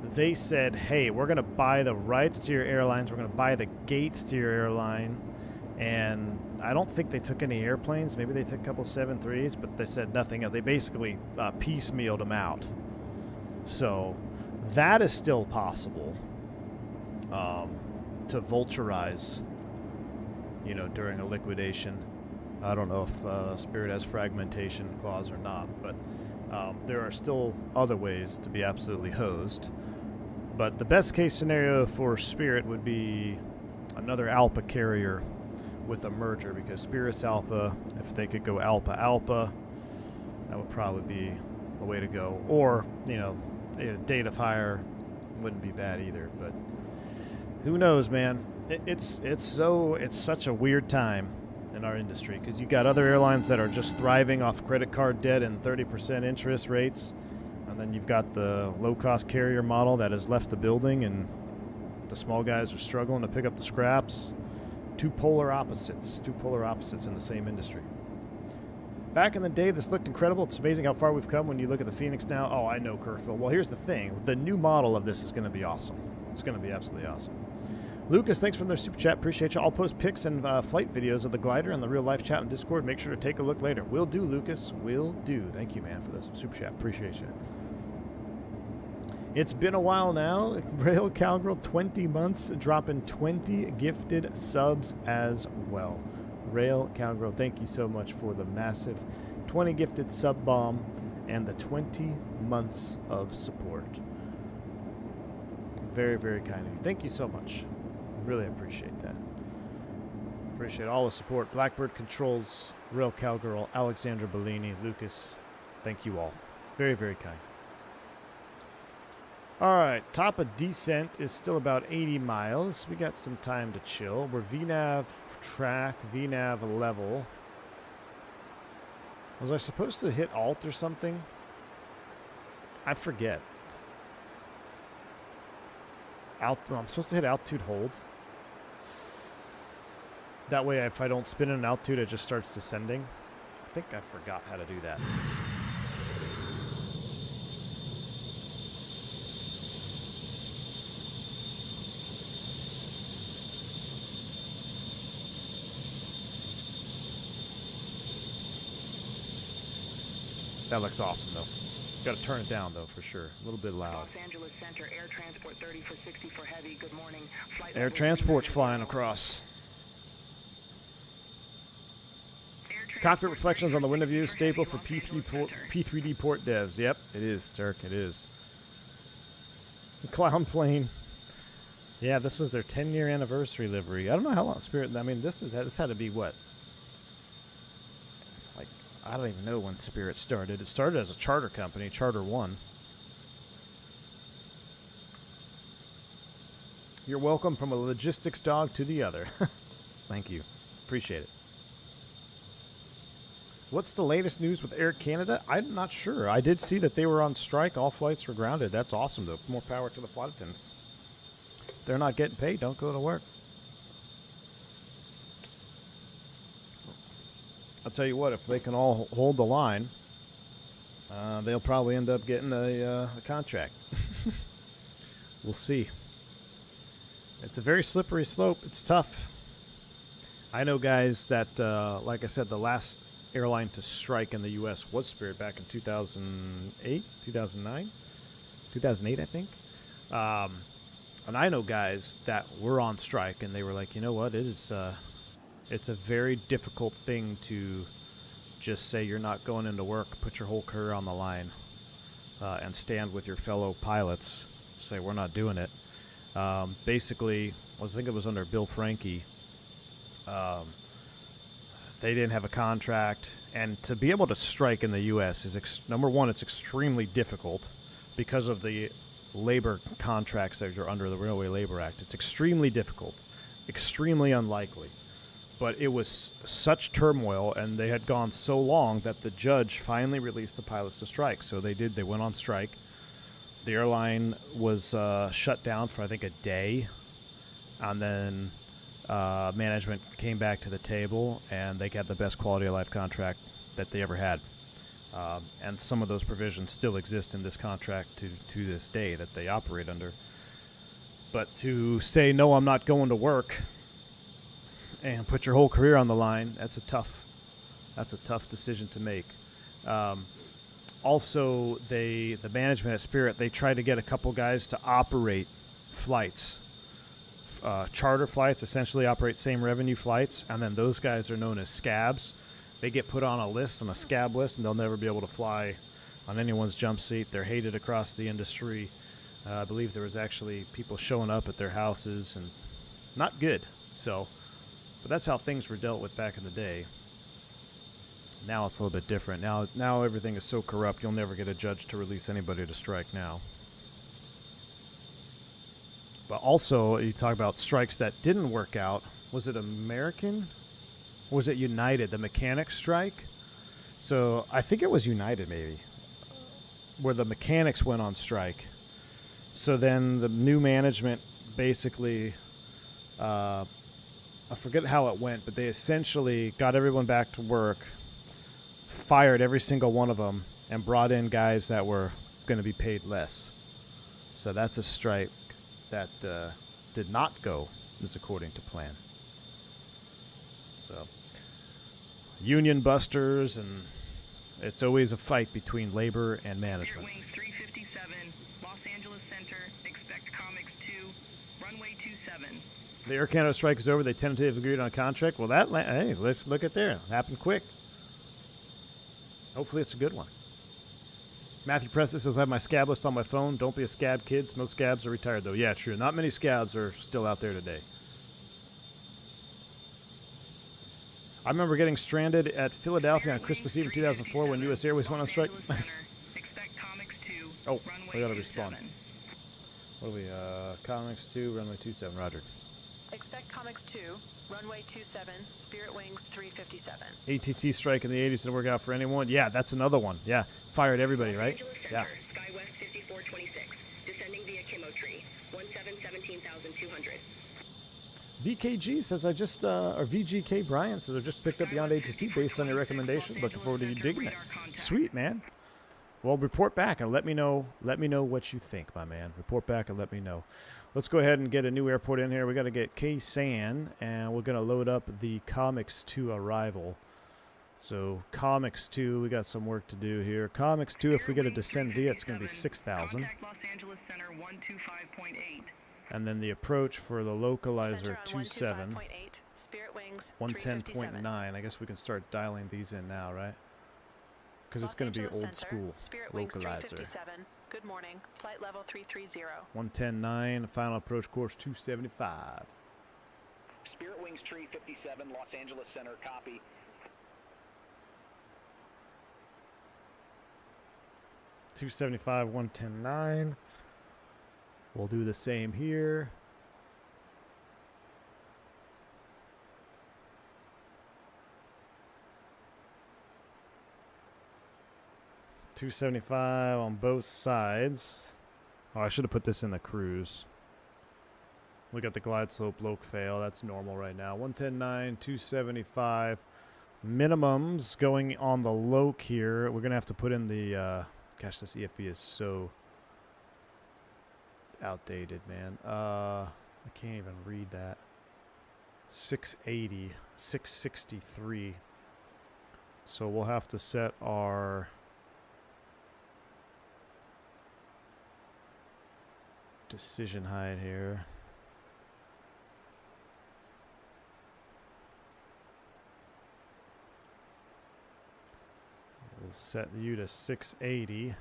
they said, hey, we're going to buy the rights to your airlines, we're going to buy the gates to your airline, and I don't think they took any airplanes. Maybe they took a couple 737s, but they said nothing else. They basically piecemealed them out. So that is still possible to vulturize, you know, during a liquidation. I don't know if Spirit has fragmentation clause or not, but there are still other ways to be absolutely hosed. But the best case scenario for Spirit would be another ALPA carrier with a merger, because Spirit's ALPA, if they could go ALPA, that would probably be a way to go. Or, you know, date of hire wouldn't be bad either. But who knows, man? It's such a weird time in our industry, because you got other airlines that are just thriving off credit card debt and 30% interest rates, and then you've got the low-cost carrier model that has left the building, and the small guys are struggling to pick up the scraps. Two polar opposites in the same industry. Back in the day, this looked incredible. It's amazing how far we've come when you look at the Fenix now. Oh, I know, Kerfil. Well, here's the thing. The new model of this is going to be awesome. It's going to be absolutely awesome. Lucas, thanks for their super chat. Appreciate you. I'll post pics and flight videos of the glider on the real life chat on Discord. Make sure to take a look later. Will do, Lucas. Will do. Thank you, man, for the super chat. Appreciate you. It's been a while now. Rail Cowgirl, 20 months, dropping 20 gifted subs as well. Rail Cowgirl, thank you so much for the massive 20 gifted sub bomb and the 20 months of support. Very, very kind of you. Thank you so much. Really appreciate that. Appreciate all the support. Blackbird Controls, Rail Cowgirl, Alexandra Bellini, Lucas. Thank you all. Very, very kind. All right, top of descent is still about 80 miles. We got some time to chill. We're VNAV track, VNAV level. Was I supposed to hit Alt or something? I forget. I'm supposed to hit altitude hold. That way, if I don't spin in an altitude, it just starts descending. I think I forgot how to do that. That looks awesome, though. Got to turn it down, though, for sure. A little bit loud. Los Angeles Center, Air Transport 30 for 60 for heavy. Good morning. Flight Air Transport's flying across. Cockpit reflections on the window view, staple for P3D port devs. Yep, it is, Turk, it is. The clown plane. Yeah, this was their 10-year anniversary livery. I don't know how long Spirit. I mean, this had to be what? Like, I don't even know when Spirit started. It started as a charter company, Charter One. You're welcome from a logistics dog to the other. Thank you. Appreciate it. What's the latest news with Air Canada? I'm not sure. I did see that they were on strike. All flights were grounded. That's awesome, though. More power to the flight attendants. If they're not getting paid, don't go to work. I'll tell you what, if they can all hold the line, they'll probably end up getting a contract. We'll see. It's a very slippery slope. It's tough. I know guys that, like I said, the last airline to strike in the U.S. was Spirit back in 2008, 2009, 2008, I think. And I know guys that were on strike, and they were like, you know what, it's a very difficult thing to just say you're not going into work, put your whole career on the line, and stand with your fellow pilots, say we're not doing it. Basically, I think it was under Bill Franke. They didn't have a contract, and to be able to strike in the U.S. is, number one, it's extremely difficult because of the labor contracts that you're under the Railway Labor Act. It's extremely difficult, extremely unlikely. But it was such turmoil, and they had gone so long that the judge finally released the pilots to strike. So they did. They went on strike. The airline was shut down for, I think, a day, and then management came back to the table, and they got the best quality of life contract that they ever had. And some of those provisions still exist in this contract to this day that they operate under. But to say, no, I'm not going to work, and put your whole career on the line, that's a tough decision to make. Also, the management at Spirit, they tried to get a couple guys to operate flights. Charter flights essentially operate same revenue flights, and then those guys are known as scabs. They get put on a scab list, and they'll never be able to fly on anyone's jump seat. They're hated across the industry. I believe there was actually people showing up at their houses, and not good. So, but that's how things were dealt with back in the day. Now it's a little bit different. Now everything is so corrupt, you'll never get a judge to release anybody to strike now. But also, you talk about strikes that didn't work out. Was it American? Or was it United, the mechanics strike? So I think it was United, maybe, where the mechanics went on strike. So then the new management basically, I forget how it went, but they essentially got everyone back to work, fired every single one of them, and brought in guys that were going to be paid less. So that's a strike that did not go as according to plan. So, union busters, and it's always a fight between labor and management. Wings 357, Los Angeles Center, expect Comics 2, runway 27. The Air Canada strike is over. They tentatively agreed on a contract. Well, hey, let's look at there. It happened quick. Hopefully it's a good one. Matthew Preston says, I have my scab list on my phone. Don't be a scab, kids. Most scabs are retired, though. Yeah, true. Not many scabs are still out there today. I remember getting stranded at Philadelphia on Christmas Eve in 2004 when U.S. Airways went on strike. Expect Comics 2, Oh, runway we gotta 27. respond. What are we, Comics 2, runway 27, roger. Expect Comics 2, runway 27, Spirit Wings 357. ATC strike in the 80s didn't work out for anyone. Yeah, that's another one. Yeah, fired everybody, right? Yeah. SkyWest 5426, descending via Kimo Tree, 17,200. VKG says I just, or VGK Brian says I just picked up Beyond ATC based on your recommendation. Looking forward to you digging it. Sweet, man. Well, report back and let me know what you think, my man. Report back and let me know. Let's go ahead and get a new airport in here. We got to get K-San, and we're going to load up the Comics 2 arrival. So Comics 2, we got some work to do here. Comics 2, if we get a descend via, it's going to be 6,000. Contact Los Angeles Center 125.8. And then the approach for the localizer 27, 125.8, Spirit Wings 110.9. I guess we can start dialing these in now, right? Because it's going to be old school Spirit Wings localizer. 357. Good morning. Flight level 330. 110.9, final approach course 275. Spirit Wings 357, Los Angeles Center, copy. $275, 110.9. We'll do the same here. $275 on both sides. Oh, I should have put this in the cruise. We got the glide slope loc fail. That's normal right now. 110.9, 275. Minimums going on the loc here. We're going to have to put in the... gosh, this EFB is so outdated, man. I can't even read that. 680, 663. So we'll have to set our... decision height here. We'll set you to 680.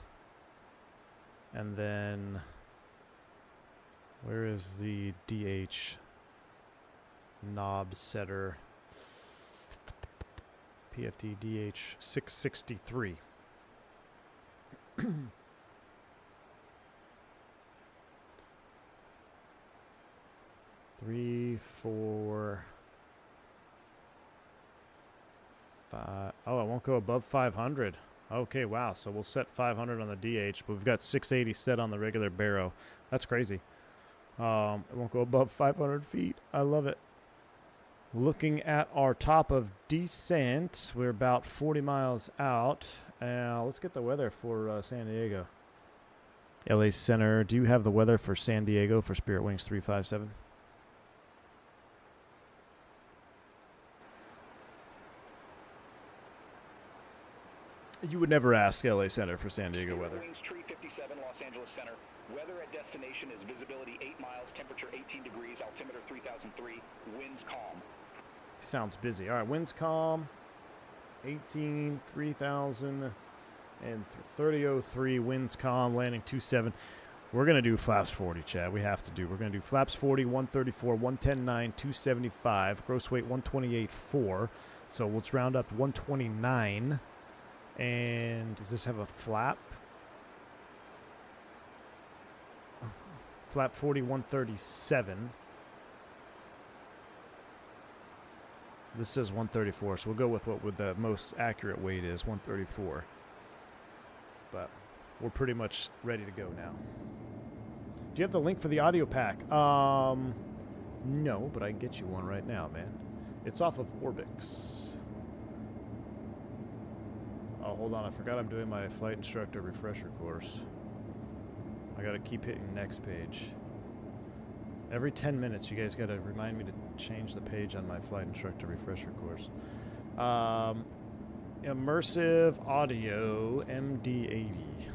And then where is the DH knob setter? PFD DH 663. 3, 4, 5. Oh, it won't go above 500. Okay, wow. So we'll set 500 on the DH, but we've got 680 set on the regular Barrow. That's crazy. It won't go above 500 feet. I love it. Looking at our top of descent, we're about 40 miles out. Let's get the weather for San Diego. LA Center, do you have the weather for San Diego for Spirit Wings 357? You would never ask LA Center for San Diego weather. Wings 357, Los Angeles Center. Weather at destination is visibility 8 miles, temperature 18 degrees, altimeter 3003, winds calm. Sounds busy. All right, winds calm, 18, 3,000, and 3003, winds calm, landing 27. We're going to do flaps 40, Chad. We have to do. We're going to do flaps 40, 134, 110.9, 275, gross weight 128.4. So let's round up to 129. And does this have a flap? Flap 40, 137. This says 134, so we'll go with what the most accurate weight is, 134. But we're pretty much ready to go now. Do you have the link for the audio pack? No, but I can get you one right now, man. It's off of Orbix. Oh, hold on. I forgot I'm doing my flight instructor refresher course. I gotta keep hitting next page. Every 10 minutes, you guys gotta remind me to change the page on my flight instructor refresher course. Immersive audio MD80.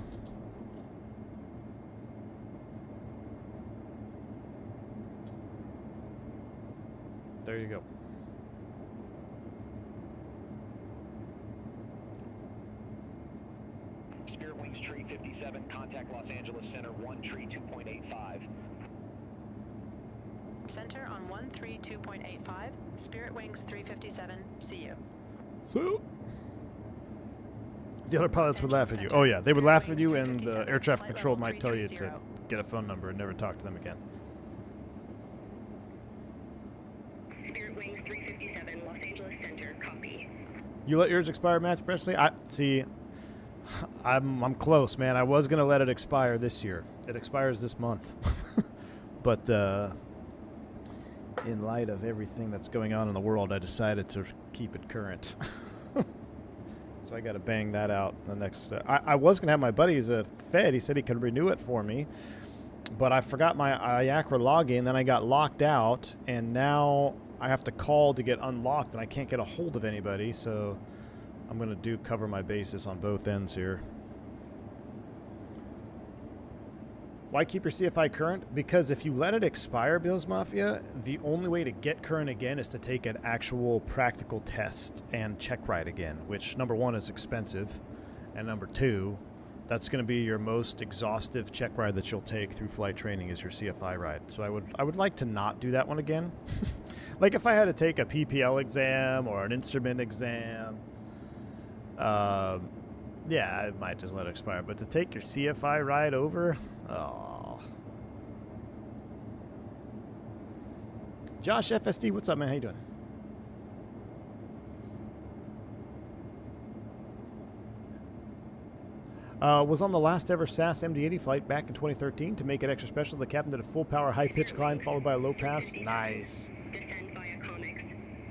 There you go. Spirit Wings Tree 57, contact Los Angeles Center 1 Tree 2.85. Center on 132.85, Spirit Wings 357, see you. So, the other pilots would laugh at you. Oh yeah, they would laugh at you, and the air traffic control might tell you to get a phone number and never talk to them again. Spirit Wings 357, Los Angeles Center, copy. You let yours expire, Matthew Presley? I'm close, man. I was gonna let it expire this year. It expires this month, but in light of everything that's going on in the world, I decided to keep it current. So I got to bang that out the next. I was gonna have my buddy as a Fed. He said he could renew it for me, but I forgot my IACRA login. Then I got locked out, and now I have to call to get unlocked, and I can't get a hold of anybody. So I'm gonna cover my bases on both ends here. Why keep your CFI current? Because if you let it expire, Bills Mafia, the only way to get current again is to take an actual practical test and check ride again, which number one is expensive, and number two, that's going to be your most exhaustive check ride that you'll take through flight training is your CFI ride. So I would like to not do that one again. Like if I had to take a PPL exam or an instrument exam, yeah, I might just let it expire. But to take your CFI ride over, oh. Josh FSD, what's up, man? How you doing? Was on the last ever SAS MD80 flight back in 2013 to make it extra special. The captain did a full power high pitch climb followed by a low pass. Nice. Descend via Comics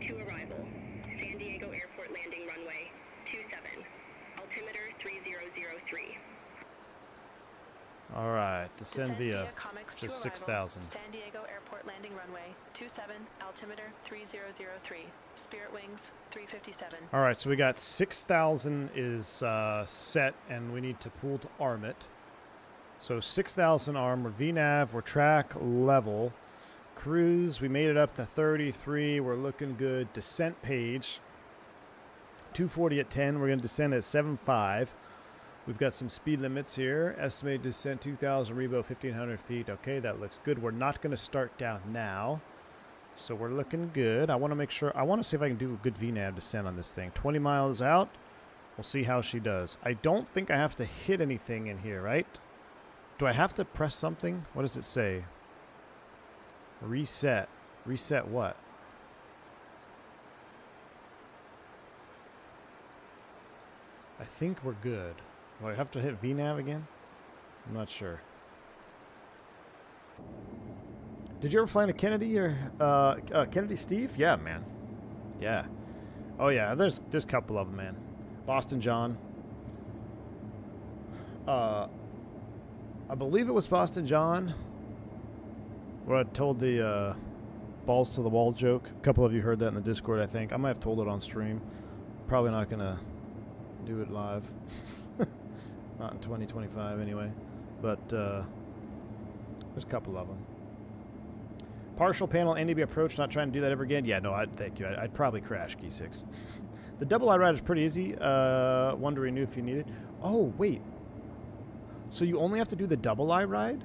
to arrival. San Diego Airport landing runway 27. Altimeter 3003. All right, descend via Comics just to arrival. 6,000. San Diego Airport landing runway 27, altimeter 3003, Spirit Wings 357. All right, so we got 6,000 is set, and we need to pull to arm it. So 6,000 arm, we're VNAV, we're track level. Cruise, we made it up to 33, we're looking good. Descent page, 240 at 10, we're going to descend at 7.5. We've got some speed limits here. Estimated descent 2,000, rebo 1,500 feet. Okay, that looks good. We're not going to start down now. So we're looking good. I want to make sure, I want to see if I can do a good VNAV descent on this thing. 20 miles out. We'll see how she does. I don't think I have to hit anything in here, right? Do I have to press something? What does it say? Reset. Reset what? I think we're good. Do I have to hit VNAV again? I'm not sure. Did you ever fly in a Kennedy or Kennedy Steve? Yeah, man. Yeah. Oh yeah, there's a couple of them, man. Boston John. I believe it was Boston John where I told the balls to the wall joke. A couple of you heard that in the Discord, I think. I might have told it on stream. Probably not gonna do it live. Not in 2025 anyway. But there's a couple of them. Partial panel NDB approach, not trying to do that ever again. Yeah, no, thank you. I'd probably crash Key 6. The double I ride is pretty easy. One to renew if you need it. Oh, wait. So you only have to do the double I ride?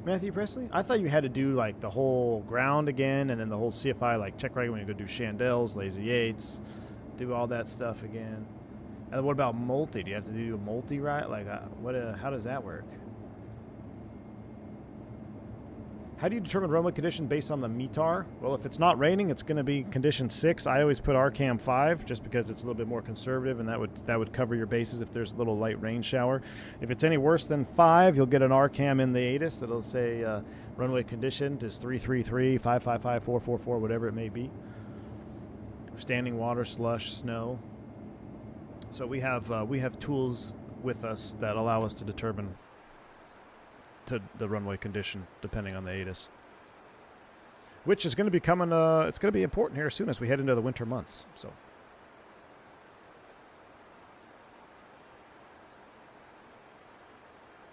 Matthew Presley? I thought you had to do like the whole ground again and then the whole CFI like check ride when you go do Chandels, Lazy 8s, do all that stuff again. And what about multi? Do you have to do a multi ride? Like, how does that work? How do you determine runway condition based on the METAR? Well, if it's not raining, it's going to be condition 6. I always put RCAM 5 just because it's a little bit more conservative, and that would cover your bases if there's a little light rain shower. If it's any worse than 5, you'll get an RCAM in the ATIS. It'll say runway condition is 333, 555, 444, whatever it may be. Standing water, slush, snow. So we have tools with us that allow us to determine the runway condition depending on the ATIS, which is going to be coming. It's going to be important here soon as we head into the winter months. So,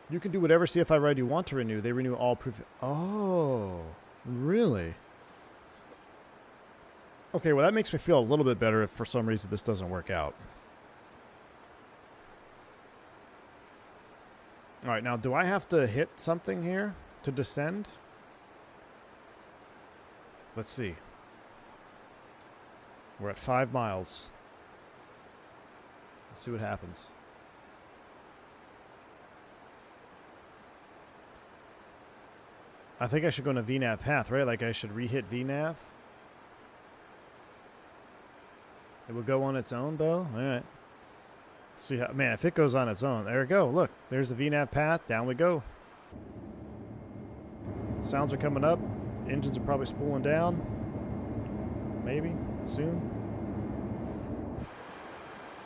you can do whatever CFI ride you want to renew. They renew all. Oh, really? Okay. Well, that makes me feel a little bit better if for some reason this doesn't work out. All right, now, do I have to hit something here to descend? Let's see. We're at 5 miles. Let's see what happens. I think I should go in a VNAV path, right? Like I should re-hit VNAV. It will go on its own, Bo? All right. See how, man, if it goes on its own, there we go. Look, there's the VNAV path. Down we go. Sounds are coming up. Engines are probably spooling down. Maybe soon.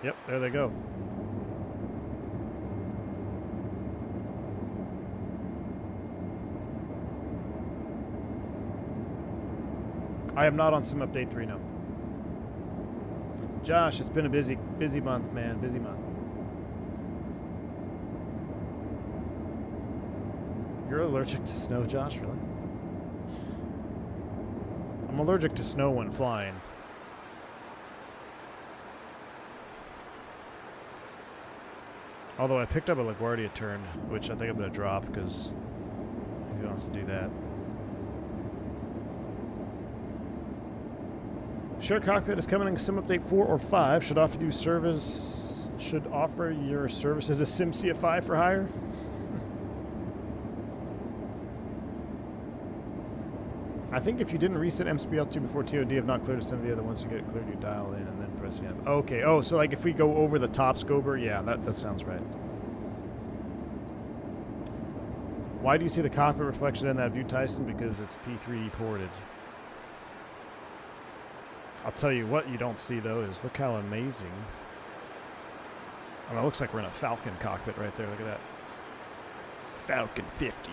Yep, there they go. I am not on Sim Update 3 now. Josh, it's been a busy month, man. Busy month. You're allergic to snow, Josh? Really? I'm allergic to snow when flying. Although I picked up a LaGuardia turn, which I think I'm going to drop because who wants to do that? Shared Cockpit is coming in Sim Update 4 or 5. Should offer your services as a Sim CFI for hire. I think if you didn't reset MSBL2 before TOD have not cleared to some of the other ones to get it cleared, you dial in and then press VNAV. Okay. Oh, so like if we go over the top scoper, yeah, that sounds right. Why do you see the cockpit reflection in that view, Tyson? Because it's P3 ported. I'll tell you what you don't see, though, is look how amazing. I mean, it looks like we're in a Falcon cockpit right there. Look at that. Falcon 50.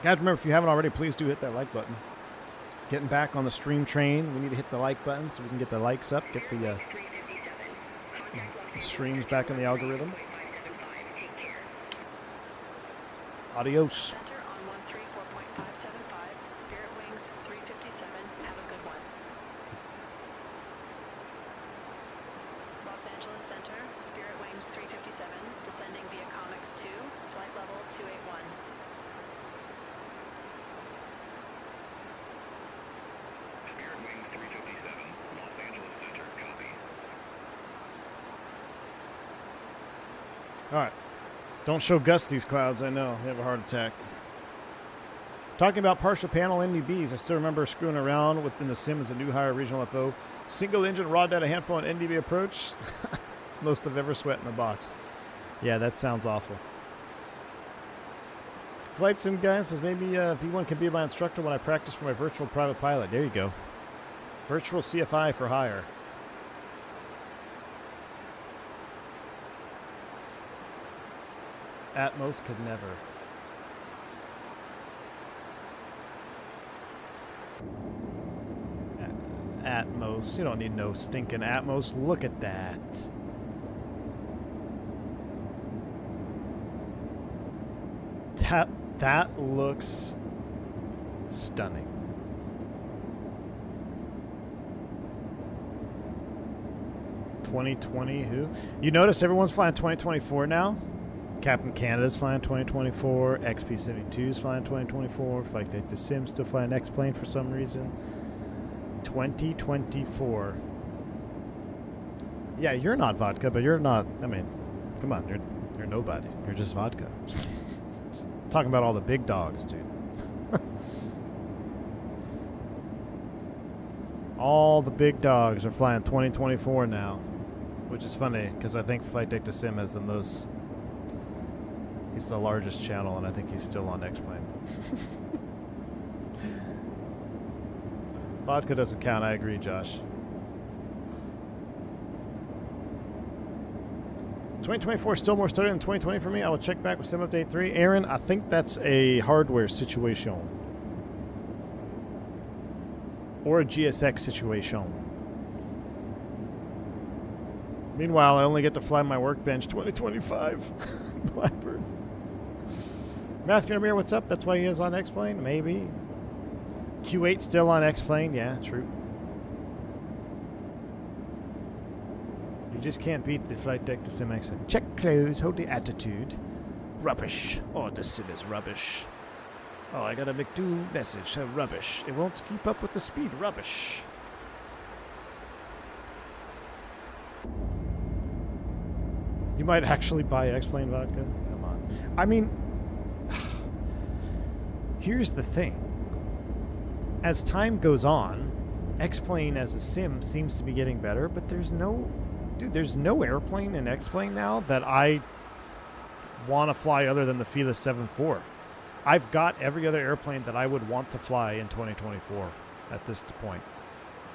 Guys, remember, if you haven't already, please do hit that like button. Getting back on the stream train, we need to hit the like button so we can get the likes up, get the streams back in the algorithm. Adios. Alright. Don't show Gus these clouds, I know. They have a heart attack. Talking about partial panel NDBs, I still remember screwing around within the sim as a new hire regional FO. Single engine, raw data handful on NDB approach. Most I've ever sweat in the box. Yeah, that sounds awful. Flight sim guy says maybe V1 can be my instructor when I practice for my virtual private pilot. There you go. Virtual CFI for hire. Atmos could never. Atmos. You don't need no stinking Atmos. Look at that. That looks stunning. (2020) who? You notice everyone's flying 2024 now? Captain Canada's flying 2024. XP72's flying 2024. Like the Sim's still flying X-Plane for some reason. 2024. Yeah, you're not vodka, but you're not. I mean, come on, You're nobody. You're just vodka. Talking about all the big dogs, dude. All the big dogs are flying 2024 now, which is funny because I think Flight Deck to Sim has the most. He's the largest channel, and I think he's still on X-Plane. Vodka doesn't count. I agree, Josh. 2024 still more study than 2020 for me. I will check back with Sim Update 3. Aaron, I think that's a hardware situation. Or a GSX situation. Meanwhile, I only get to fly my workbench 2025. Blackbird. Matthew Amir, what's up? That's why he is on X-Plane? Maybe. Q8 still on X-Plane? Yeah, true. You just can't beat the Flight Deck to Sim accent. Check clothes, hold the attitude. Rubbish. Oh, this sim is rubbish. Oh, I got a McDo message. Rubbish. It won't keep up with the speed. Rubbish. You might actually buy X-Plane vodka? Come on. I mean, here's the thing. As time goes on, X-Plane as a sim seems to be getting better, but there's no... Dude, there's no airplane in X-Plane now that I want to fly other than the Felis 7.4. I've got every other airplane that I would want to fly in 2024 at this point.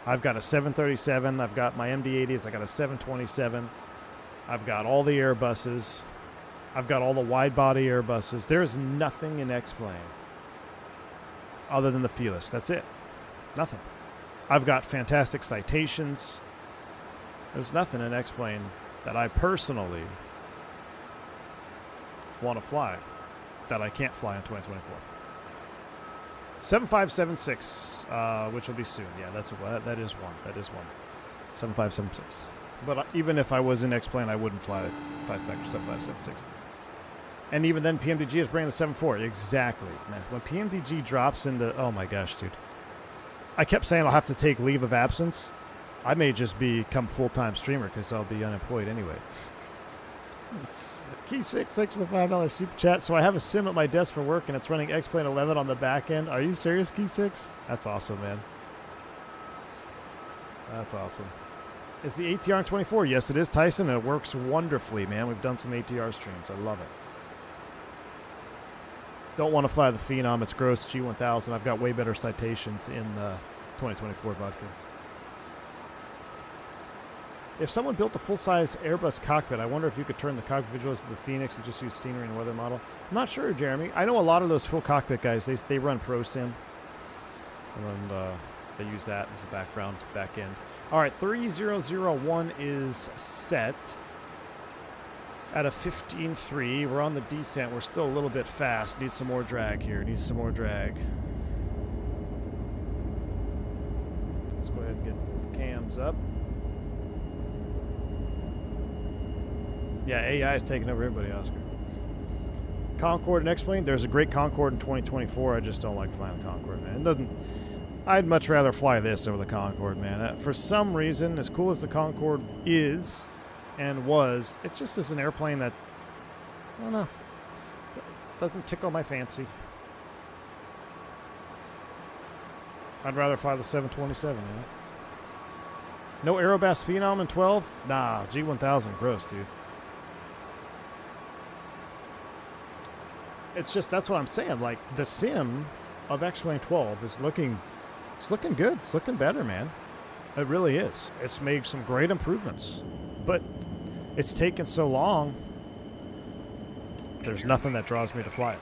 I've got a 737. I've got my MD80s. I got a 727. I've got all the Airbuses. I've got all the wide-body Airbuses. There's nothing in X-Plane other than the Felis. That's it. Nothing. I've got fantastic citations. There's nothing in X-Plane that I personally want to fly that I can't fly in 2024. 7576, which will be soon. Yeah, that is one. That is one. 7576. But even if I was in X-Plane, I wouldn't fly it. 5-factor 7576. And even then, PMDG is bringing the 7.4. Exactly. Man, when PMDG drops into... Oh my gosh, dude. I kept saying I'll have to take leave of absence. I may just become full-time streamer because I'll be unemployed anyway. Key 6, thanks for the $5 super chat. So I have a sim at my desk for work, and it's running X-Plane 11 on the back end. Are you serious, Key 6? That's awesome, man. That's awesome. Is the ATR 24? Yes, it is, Tyson, and it works wonderfully, man. We've done some ATR streams. I love it. Don't want to fly the Phenom. It's gross G1000. I've got way better citations in the 2024 vodka. If someone built a full-size Airbus cockpit, I wonder if you could turn the cockpit visuals to the Phoenix and just use scenery and weather model. I'm not sure, Jeremy. I know a lot of those full cockpit guys, they run ProSim. And they use that as a background, back end. All right, 3001 is set at a 15.3. We're on the descent. We're still a little bit fast. Need some more drag here. Need some more drag. Let's go ahead and get the cams up. Yeah, AI is taking over everybody, Oscar. Concorde and X-Plane. There's a great Concorde in 2024. I just don't like flying the Concorde, man. It doesn't... I'd much rather fly this over the Concorde, man. For some reason, as cool as the Concorde is and was, it just is an airplane that, I don't know, doesn't tickle my fancy. I'd rather fly the 727, you know? No Aerobas Phenom in 12? Nah, G1000, gross, dude. It's just, that's what I'm saying. Like, the sim of X-Plane 12 is looking, it's looking good. It's looking better, man. It really is. It's made some great improvements. But it's taken so long, there's nothing that draws me to fly it.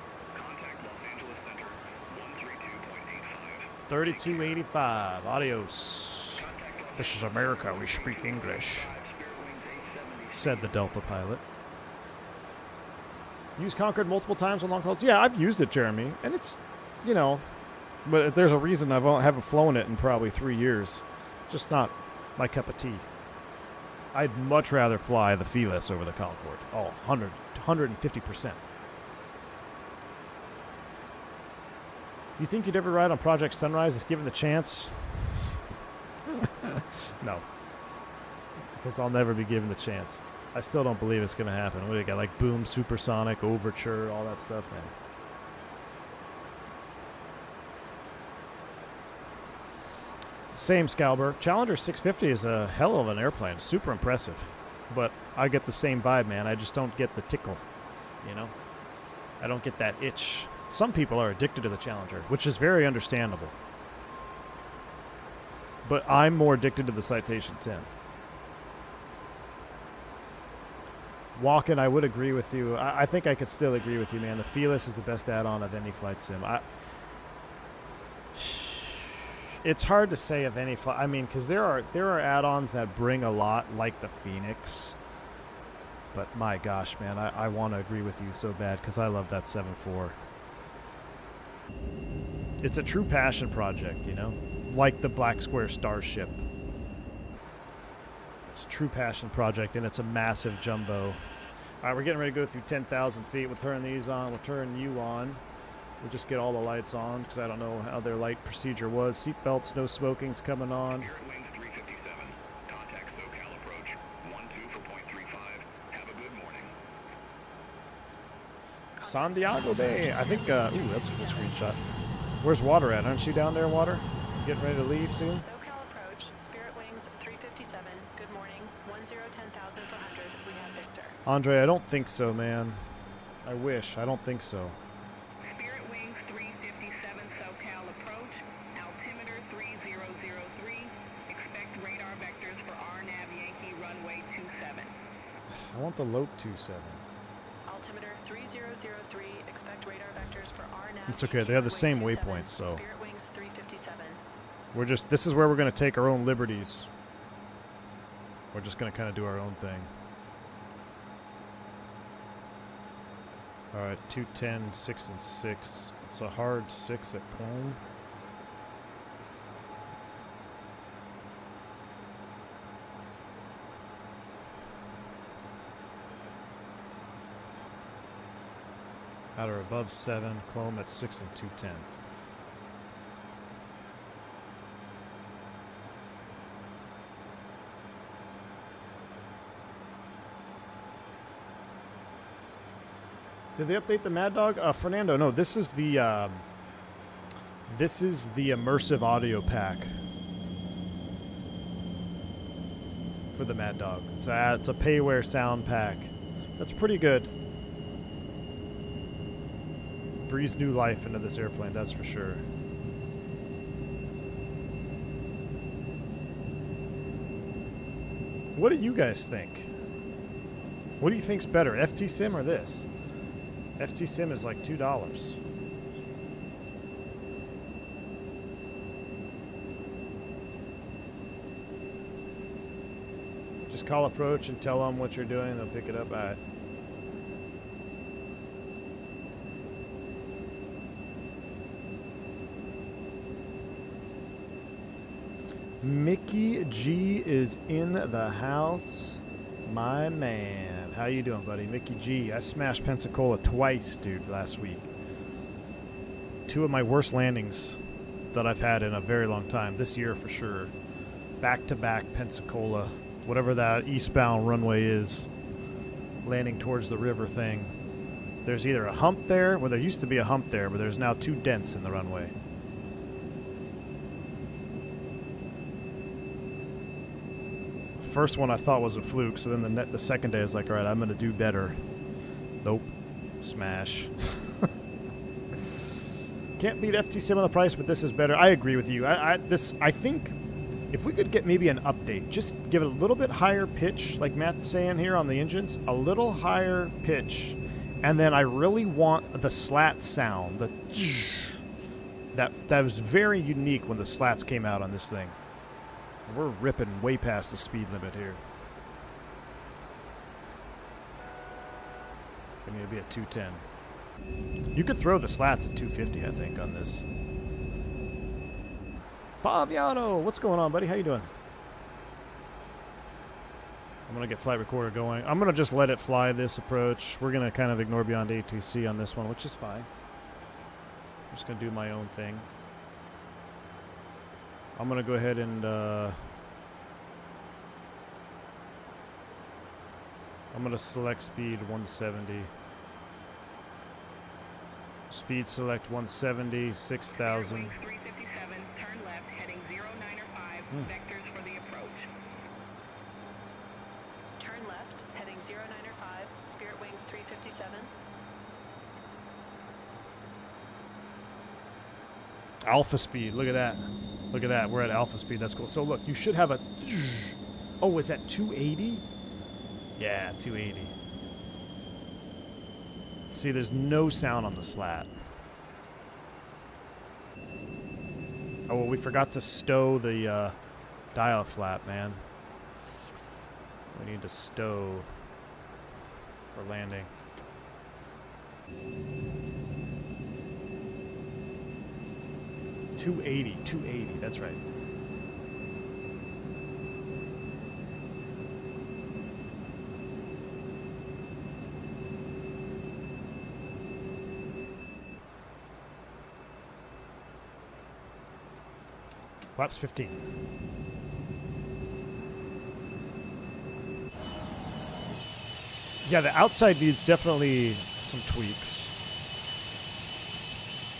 3285. Adios. This is America. We speak English, said the Delta pilot. Used Concorde multiple times on long hauls. Yeah, I've used it, Jeremy. And it's, you know, but there's a reason I haven't flown it in probably 3 years. Just not my cup of tea. I'd much rather fly the Felis over the Concorde. Oh, 150%. You think you'd ever ride on Project Sunrise if given the chance? No. Because I'll never be given the chance. I still don't believe it's going to happen. What do you got? Like Boom, Supersonic, Overture, all that stuff, man. Same, Scalber. Challenger 650 is a hell of an airplane. Super impressive. But I get the same vibe, man. I just don't get the tickle, you know? I don't get that itch. Some people are addicted to the Challenger, which is very understandable. But I'm more addicted to the Citation 10. Walken, I would agree with you. I think I could still agree with you, man. The Fearless is the best add-on of any flight sim. It's hard to say of any flight. I mean, because there are add-ons that bring a lot, like the Fenix. But my gosh, man, I want to agree with you so bad because I love that 7.4. It's a true passion project, you know, like the Black Square Starship. It's a true passion project, and it's a massive jumbo. All right, we're getting ready to go through 10,000 feet. We'll turn these on. We'll turn you on. We'll just get all the lights on because I don't know how their light procedure was. Seatbelts, no smoking's coming on. Wings 357. Contact SoCal approach 12 for 0.35. Have a good morning. San Diego Bay. I think, ooh, that's a good screenshot. Where's Water at? Aren't you down there, Water? Getting ready to leave soon? SoCal approach, Spirit Wings 357. Good morning. 1010,000 for 100. We have Victor. Andre, I don't think so, man. I wish. I don't think so. Spirit Wings 357 SoCal approach, altimeter 3003. Expect radar vectors for RNAV Yankee runway 27. I want the Lope 27. Altimeter 3003. Expect radar vectors for RNAV. It's okay. They have the same waypoints, so Spirit Wings 357. we're just. This is where we're going to take our own liberties. We're just going to kind of do our own thing. All right, 210, 6 and 6. It's a hard 6 at climb. At or above 7, clone at 6 and 210. Did they update the Mad Dog? Fernando, no, this is the immersive audio pack for the Mad Dog. So it's a payware sound pack. That's pretty good. Breathes new life into this airplane, that's for sure. What do you guys think? What do you think's better, FT Sim or this? FT Sim is like $2. Just call approach and tell them what you're doing. They'll pick it up. All right. Mickey G is in the house. My man. How you doing, buddy? Mickey G. I smashed Pensacola twice, dude, last week. 2 of my worst landings that I've had in a very long time. This year for sure. Back-to-back Pensacola. Whatever that eastbound runway is. Landing towards the river thing. There's either a hump there, well, there used to be a hump there, but there's now 2 dents in the runway. First one I thought was a fluke, so then the second day I was like, all right, I'm going to do better. Nope. Smash. Can't beat FT Sim on the price, but this is better. I agree with you. I think if we could get maybe an update, just give it a little bit higher pitch, like Matt's saying here on the engines, a little higher pitch, and then I really want the slat sound, that was very unique when the slats came out on this thing. We're ripping way past the speed limit here. I need to be at 210. You could throw the slats at 250, I think, on this. Fabiano, what's going on, buddy? How you doing? I'm going to get flight recorder going. I'm going to just let it fly this approach. We're going to kind of ignore beyond ATC on this one, which is fine. I'm just going to do my own thing. I'm going to go ahead and I'm going to select speed 170. Speed select 170, 6,000. Wings 357, turn left, heading 0905, vectors for the approach. Turn left, heading 0905, Spirit Wings 357. Alpha speed. Look at that. Look at that. We're at alpha speed. That's cool. So look, you should have a... Oh, is that 280? Yeah, 280. See, there's no sound on the slat. Oh, well, we forgot to stow the dial flap, man. We need to stow for landing. 280, that's right. Flaps 15. Yeah, the outside needs definitely some tweaks.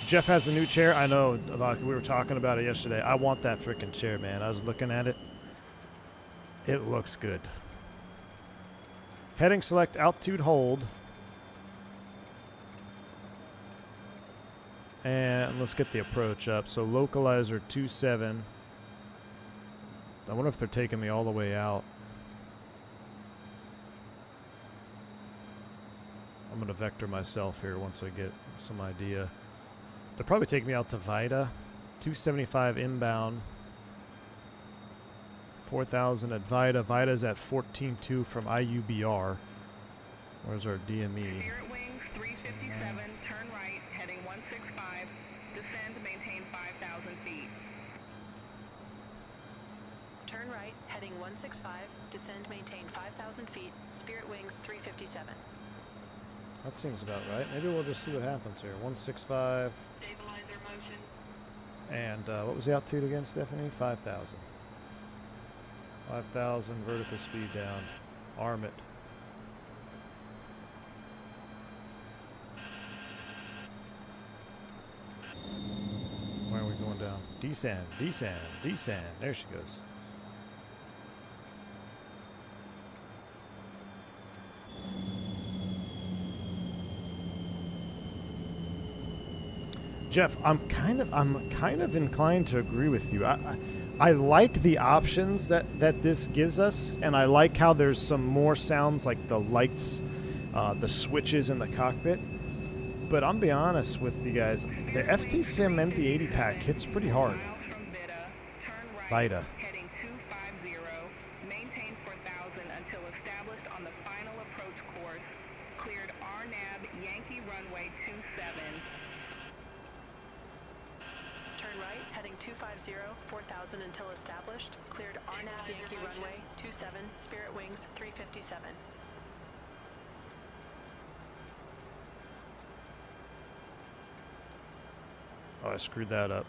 Jeff has a new chair. I know, we were talking about it yesterday. I want that freaking chair, man. I was looking at it. It looks good. Heading select, altitude hold. And let's get the approach up. So localizer 27. I wonder if they're taking me all the way out. I'm going to vector myself here once I get some idea. They'll probably take me out to Vida. 275 inbound. 4,000 at Vida. Vida's at 14.2 from IUBR. Where's our DME? Spirit Wings 357, turn right, heading 165, descend, maintain 5,000 feet. Turn right, heading 165, descend, maintain 5,000 feet, Spirit Wings 357. That seems about right. Maybe we'll just see what happens here. 165. Stabilizer motion. And what was the altitude again, Stephanie? 5,000. 5,000 vertical speed down. Arm it. Where are we going down? Descend, descend, descend. There she goes. Jeff, I'm kind of inclined to agree with you. I like the options that this gives us, and I like how there's some more sounds like the lights, the switches in the cockpit. But I'm be honest with you guys, the FT Sim MD80 pack hits pretty hard. Vida. Heading 250, maintain 4,000 until established on the final approach course. Cleared RNAV Yankee runway 27. Turn right, heading 250, 4,000 until established. Cleared RNAV Yankee runway 27, Spirit Wings 357. Oh, I screwed that up.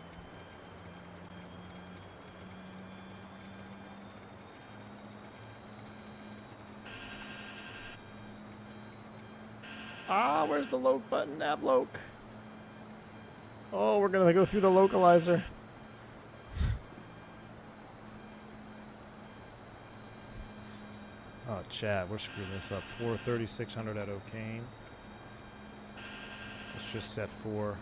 Ah, where's the loc button? Nav loc. Oh, we're gonna go through the localizer. Oh, Chad, we're screwing this up. 43600 at O'Kane. Let's just set 4.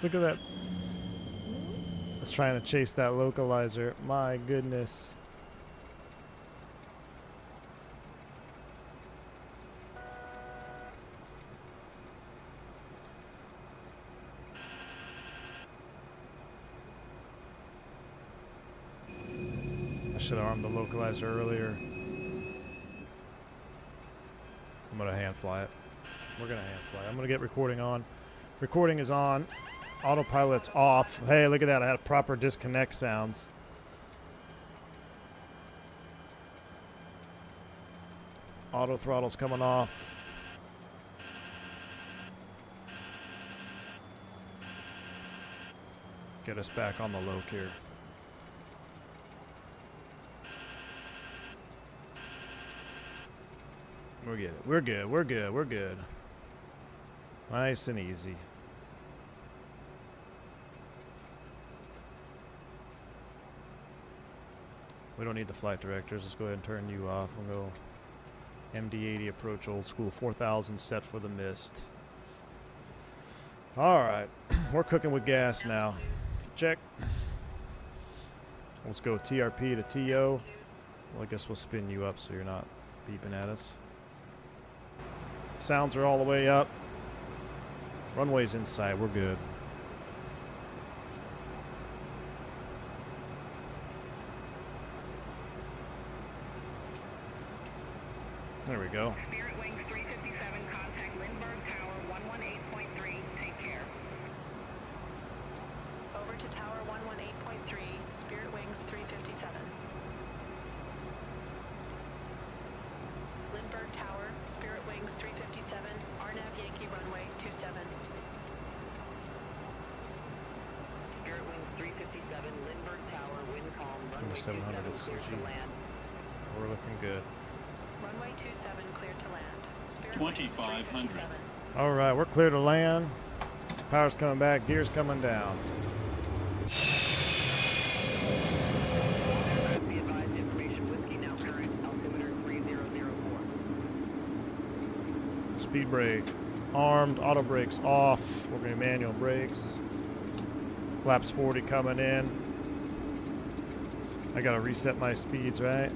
Look at that. It's trying to chase that localizer. My goodness. I should have armed the localizer earlier. I'm going to hand fly it. We're going to hand fly it. I'm going to get recording on. Recording is on. Autopilot's off. Hey, look at that. I had proper disconnect sounds. Auto throttle's coming off. Get us back on the loc here. We're good. We're good. We're good. We're good. Nice and easy. We don't need the flight directors. Let's go ahead and turn you off. We'll go MD80 approach old school 4000 set for the mist. All right. We're cooking with gas now. Check. Let's go TRP to TO. Well, I guess we'll spin you up so you're not beeping at us. Sounds are all the way up. Runway's inside. We're good. There we go. Spirit Wings 357, contact Lindbergh Tower 118.3. Take care. Over to Tower 118.3, Spirit Wings 357. Lindbergh Tower, Spirit Wings 357, RNAV Yankee runway 27. Spirit Wings 357, Lindbergh Tower, wind calm, runway 2700 27, clear CG. to land. We're looking good. Runway 27 cleared to land. Spirit 2500. 357. All right, we're clear to land. Power's coming back. Gear's coming down. Be advised, information whiskey now current, altimeter 3004. Speed brake armed. Auto brakes off. We're going to manual brakes. Flaps 40 coming in. I got to reset my speeds, right?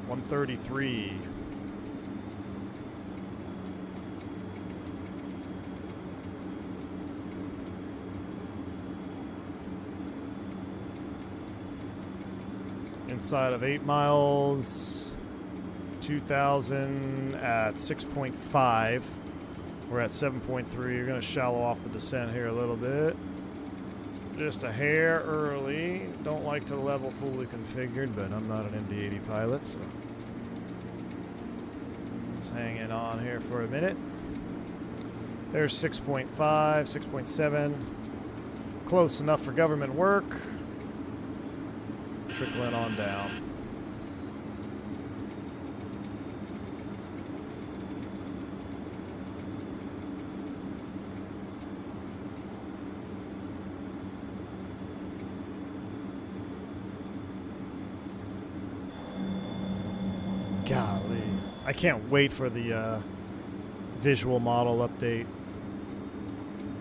.133. Inside of 8 miles, 2,000 at 6.5. We're at 7.3. You're going to shallow off the descent here a little bit. Just a hair early. Don't like to level fully configured, but I'm not an MD80 pilot, so let's hang it on here for a minute. There's 6.5, 6.7. Close enough for government work. Trickling on down. Golly. I can't wait for the visual model update.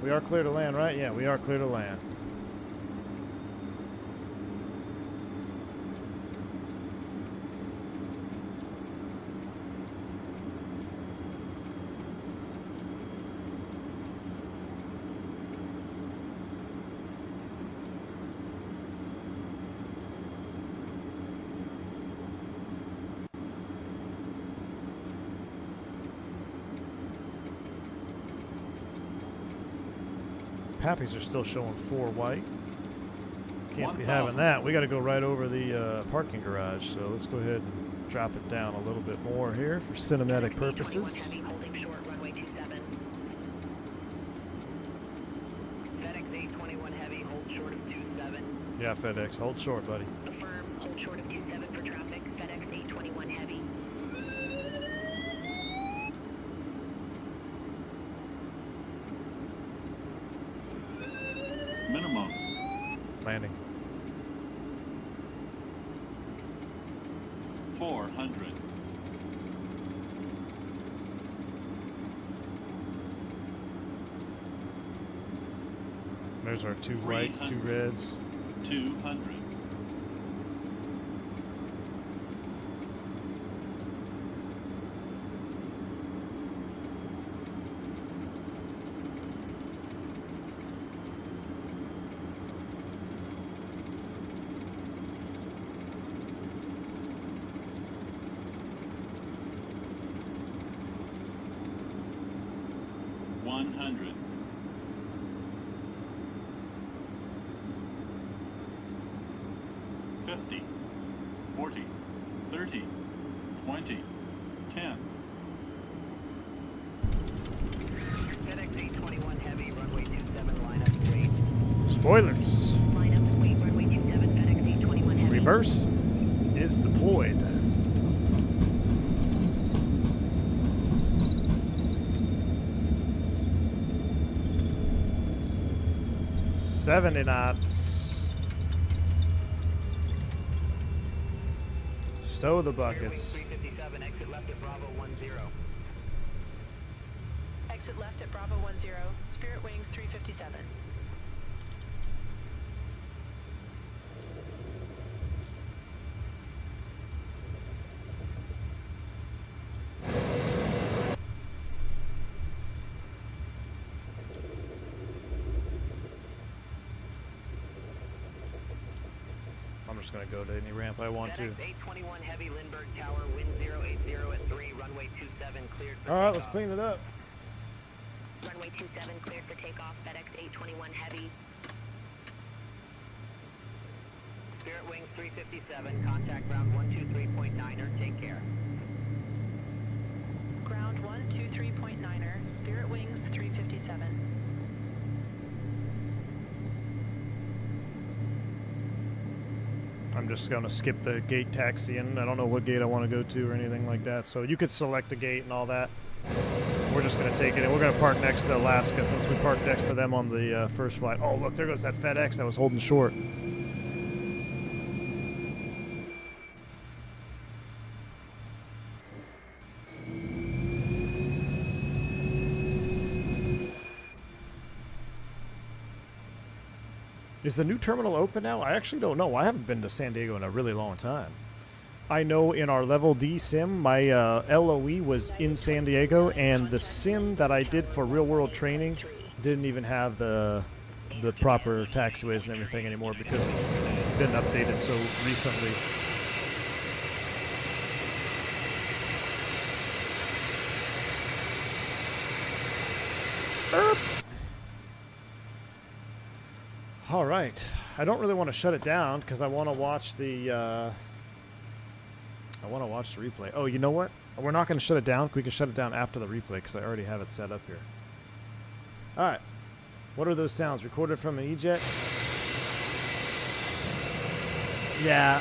We are clear to land, right? Yeah, we are clear to land. Pappies are still showing 4 white. Can't be having that. We got to go right over the parking garage. So let's go ahead and drop it down a little bit more here for cinematic purposes. Heavy, holding short, runway 27. FedEx 821 Heavy, hold short of 27. Yeah, FedEx, hold short, buddy. Affirm, hold short of 27 for traffic. FedEx 821 Heavy. Minimum. Landing. 400. There's our 2 whites, 2 reds. 200. $100. 50, 40, 20, 20, 10. FedEx 821 Heavy, runway 27, line up and wait. Spoilers. Line up and wait, runway 27, FedEx 821 Heavy. Reverse is deployed. $70 knots. Stow the buckets. 357, exit left at Bravo 10. Exit left at Bravo 10, Spirit Wings 357. I'm just gonna go to any ramp I want to. FedEx 821 Heavy, Lindbergh Tower, wind 080 at 3, runway 27, cleared for All right, takeoff. let's clean it up. Runway 27 cleared for takeoff, FedEx 821 Heavy. Spirit Wings 357, contact ground 123.9er, take care. Ground 123.9er, Spirit Wings 357. I'm just gonna skip the gate taxiing. I don't know what gate I want to go to or anything like that. So you could select the gate and all that. We're just gonna take it and we're gonna park next to Alaska since we parked next to them on the first flight. Oh look, there goes that FedEx that was holding short. Is the new terminal open now? I actually don't know. I haven't been to San Diego in a really long time. I know in our Level D sim, my LOE was in San Diego, and the sim that I did for real-world training didn't even have the proper taxiways and everything anymore because it's been updated so recently. All right, I don't really want to shut it down because I want to watch the replay. Oh, you know what? We're not going to shut it down. We can shut it down after the replay because I already have it set up here. All right, what are those sounds? Recorded from an E-Jet? Yeah,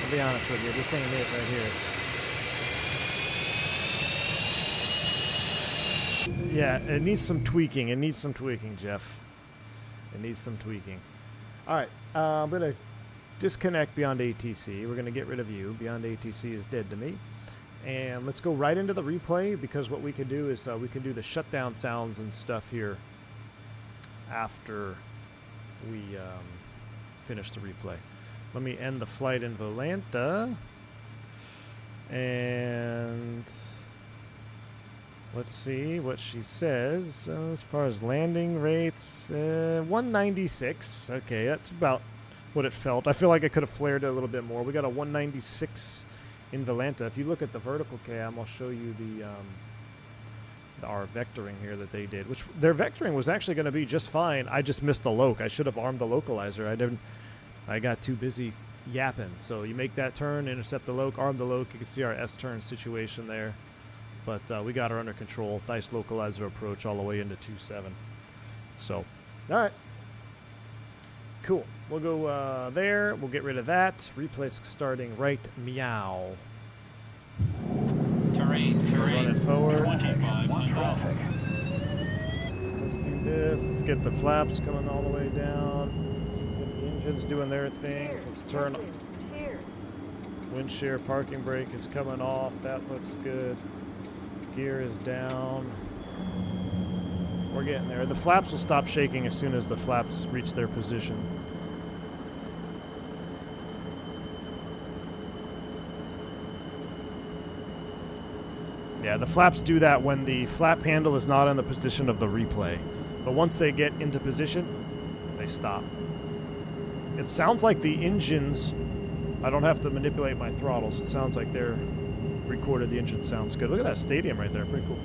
I'll be honest with you. This ain't it right here. Yeah, it needs some tweaking. It needs some tweaking, Jeff. It needs some tweaking. All right, I'm going to disconnect Beyond ATC. We're going to get rid of you. Beyond ATC is dead to me. And let's go right into the replay because what we can do is we can do the shutdown sounds and stuff here after we finish the replay. Let me end the flight in Volanta. And let's see what she says. As far as landing rates, 196. Okay, that's about what it felt. I feel like I could have flared it a little bit more. We got a 196 in Volanta. If you look at the vertical cam, I'll show you our vectoring here that they did, which their vectoring was actually going to be just fine. I just missed the loc. I should have armed the localizer. I got too busy yapping. So you make that turn, intercept the loc, arm the loc. You can see our S-turn situation there. But we got her under control. Nice localizer approach all the way into 2.7. So, all right. Cool. We'll go there. We'll get rid of that. Replay starting right meow. Terrain, Run it forward. 2500. Let's do this. Let's get the flaps coming all the way down. Get the engines doing their things. Let's turn. Wind shear parking brake is coming off. That looks good. Gear is down. We're getting there. The flaps will stop shaking as soon as the flaps reach their position. Yeah, the flaps do that when the flap handle is not in the position of the replay. But once they get into position, they stop. It sounds like the engines, I don't have to manipulate my throttles. It sounds like they're recorded. The engine sounds good. Look at that stadium right there. Pretty cool.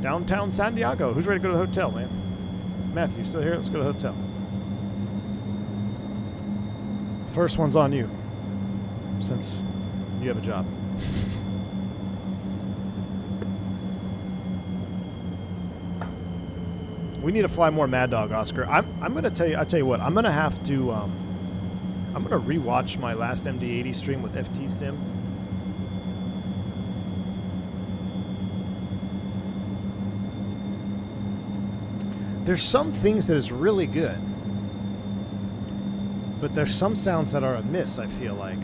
Downtown San Diego. Who's ready to go to the hotel, man? Matthew, you still here? Let's go to the hotel. First one's on you, since you have a job. We need to fly more Mad Dog, Oscar. I'm gonna tell you. I tell you what. I'm gonna have to. I'm gonna rewatch my last MD80 stream with FT Sim. There's some things that is really good, but there's some sounds that are amiss. I feel like.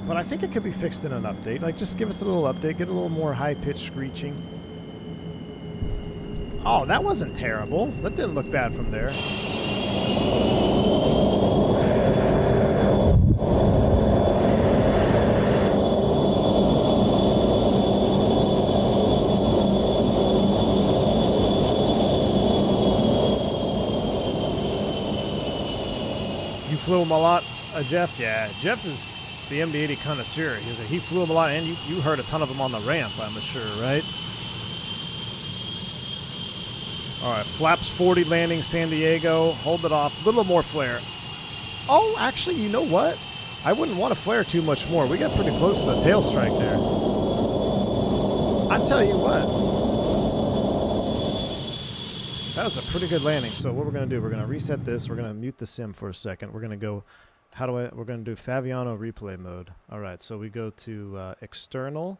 But I think it could be fixed in an update. Like, just give us a little update, get a little more high-pitched screeching. Oh, that wasn't terrible. That didn't look bad from there. You flew him a lot, Jeff? Yeah, Jeff is the MD80 connoisseur. He flew him a lot, and you heard a ton of them on the ramp, I'm sure, right? All right, flaps 40 landing San Diego. Hold it off. A little more flare. Oh, actually, you know what? I wouldn't want to flare too much more. We got pretty close to the tail strike there. I tell you what. That was a pretty good landing. So what we're going to do, we're going to reset this. We're going to mute the sim for a second. We're going to go, we're going to do Faviano replay mode. All right, so we go to external.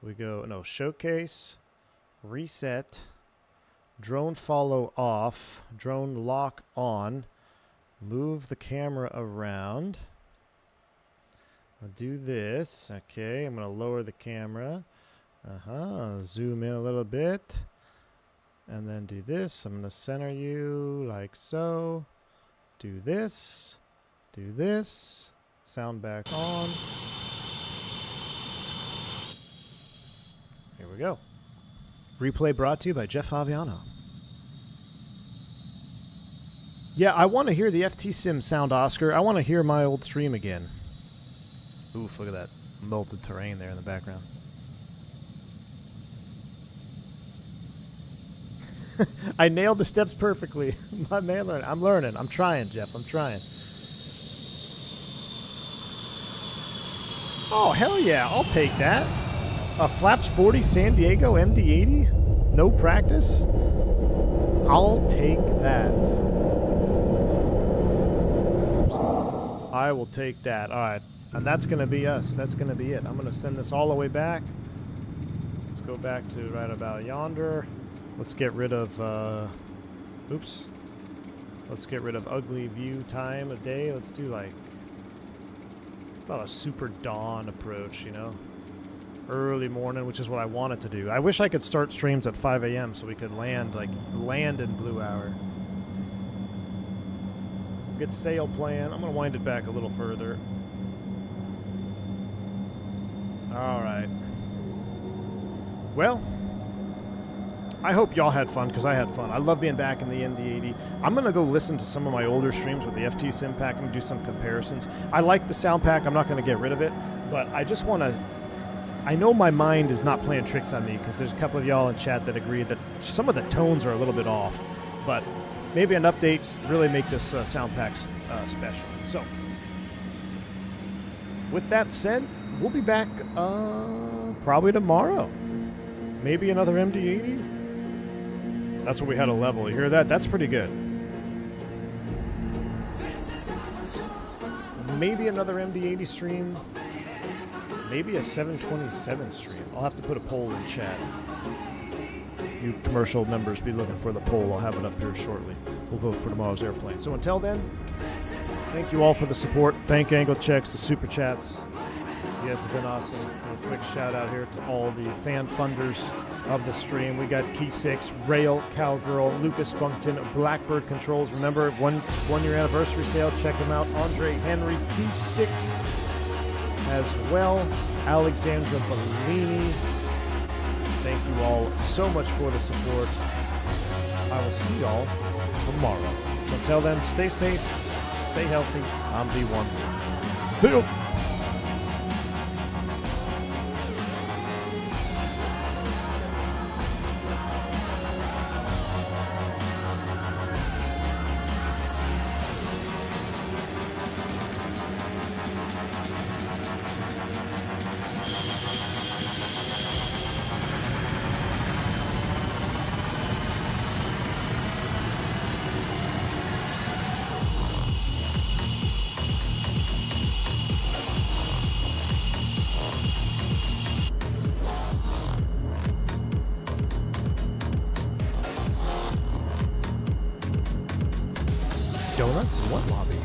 We go, no, showcase, reset. Drone follow off, drone lock on, move the camera around. I'll do this, okay, I'm going to lower the camera, zoom in a little bit, and then do this. I'm going to center you like so, do this, sound back on. Here we go. Replay brought to you by Jeff Faviano. Yeah, I want to hear the FT Sim sound, Oscar. I want to hear my old stream again. Oof, look at that melted terrain there in the background. I nailed the steps perfectly. My man learned. I'm learning. I'm trying, Jeff. I'm trying. Oh, hell yeah. I'll take that. A Flaps 40 San Diego MD80? No practice? I'll take that. I will take that. All right. And that's going to be us. That's going to be it. I'm going to send this all the way back. Let's go back to right about yonder. Let's get rid of, oops. Let's get rid of ugly view time of day. Let's do like about a super dawn approach, you know? Early morning, which is what I wanted to do. I wish I could start streams at 5 a.m. so we could land in blue hour. Good sail plan. I'm going to wind it back a little further. All right. Well, I hope y'all had fun, because I had fun. I love being back in the MD80. I'm going to go listen to some of my older streams with the FT Sim pack and do some comparisons. I like the sound pack. I'm not going to get rid of it, but I just want to... I know my mind is not playing tricks on me, because there's a couple of y'all in chat that agree that some of the tones are a little bit off, but maybe an update really make this sound pack special. So, with that said, we'll be back probably tomorrow. Maybe another MD80. That's what we had a level. You hear that? That's pretty good. Maybe another MD80 stream. Maybe a 727 stream. I'll have to put a poll in chat. You commercial members be looking for the poll. I'll have it up here shortly. We'll vote for tomorrow's airplane. So until then, thank you all for the support. Thank Angle Checks, the super chats. You guys have been awesome. And a quick shout out here to all the fan funders of the stream. We got Key 6, Rail, Cowgirl, Lucas Bunkton, Blackbird Controls. Remember, one year anniversary sale. Check them out. Andre Henry, Key 6 as well. Alexandra Bellini. Thank you all so much for the support. I will see y'all tomorrow. So until then, stay safe, stay healthy. I'm B1. See you. Donuts? What lobby?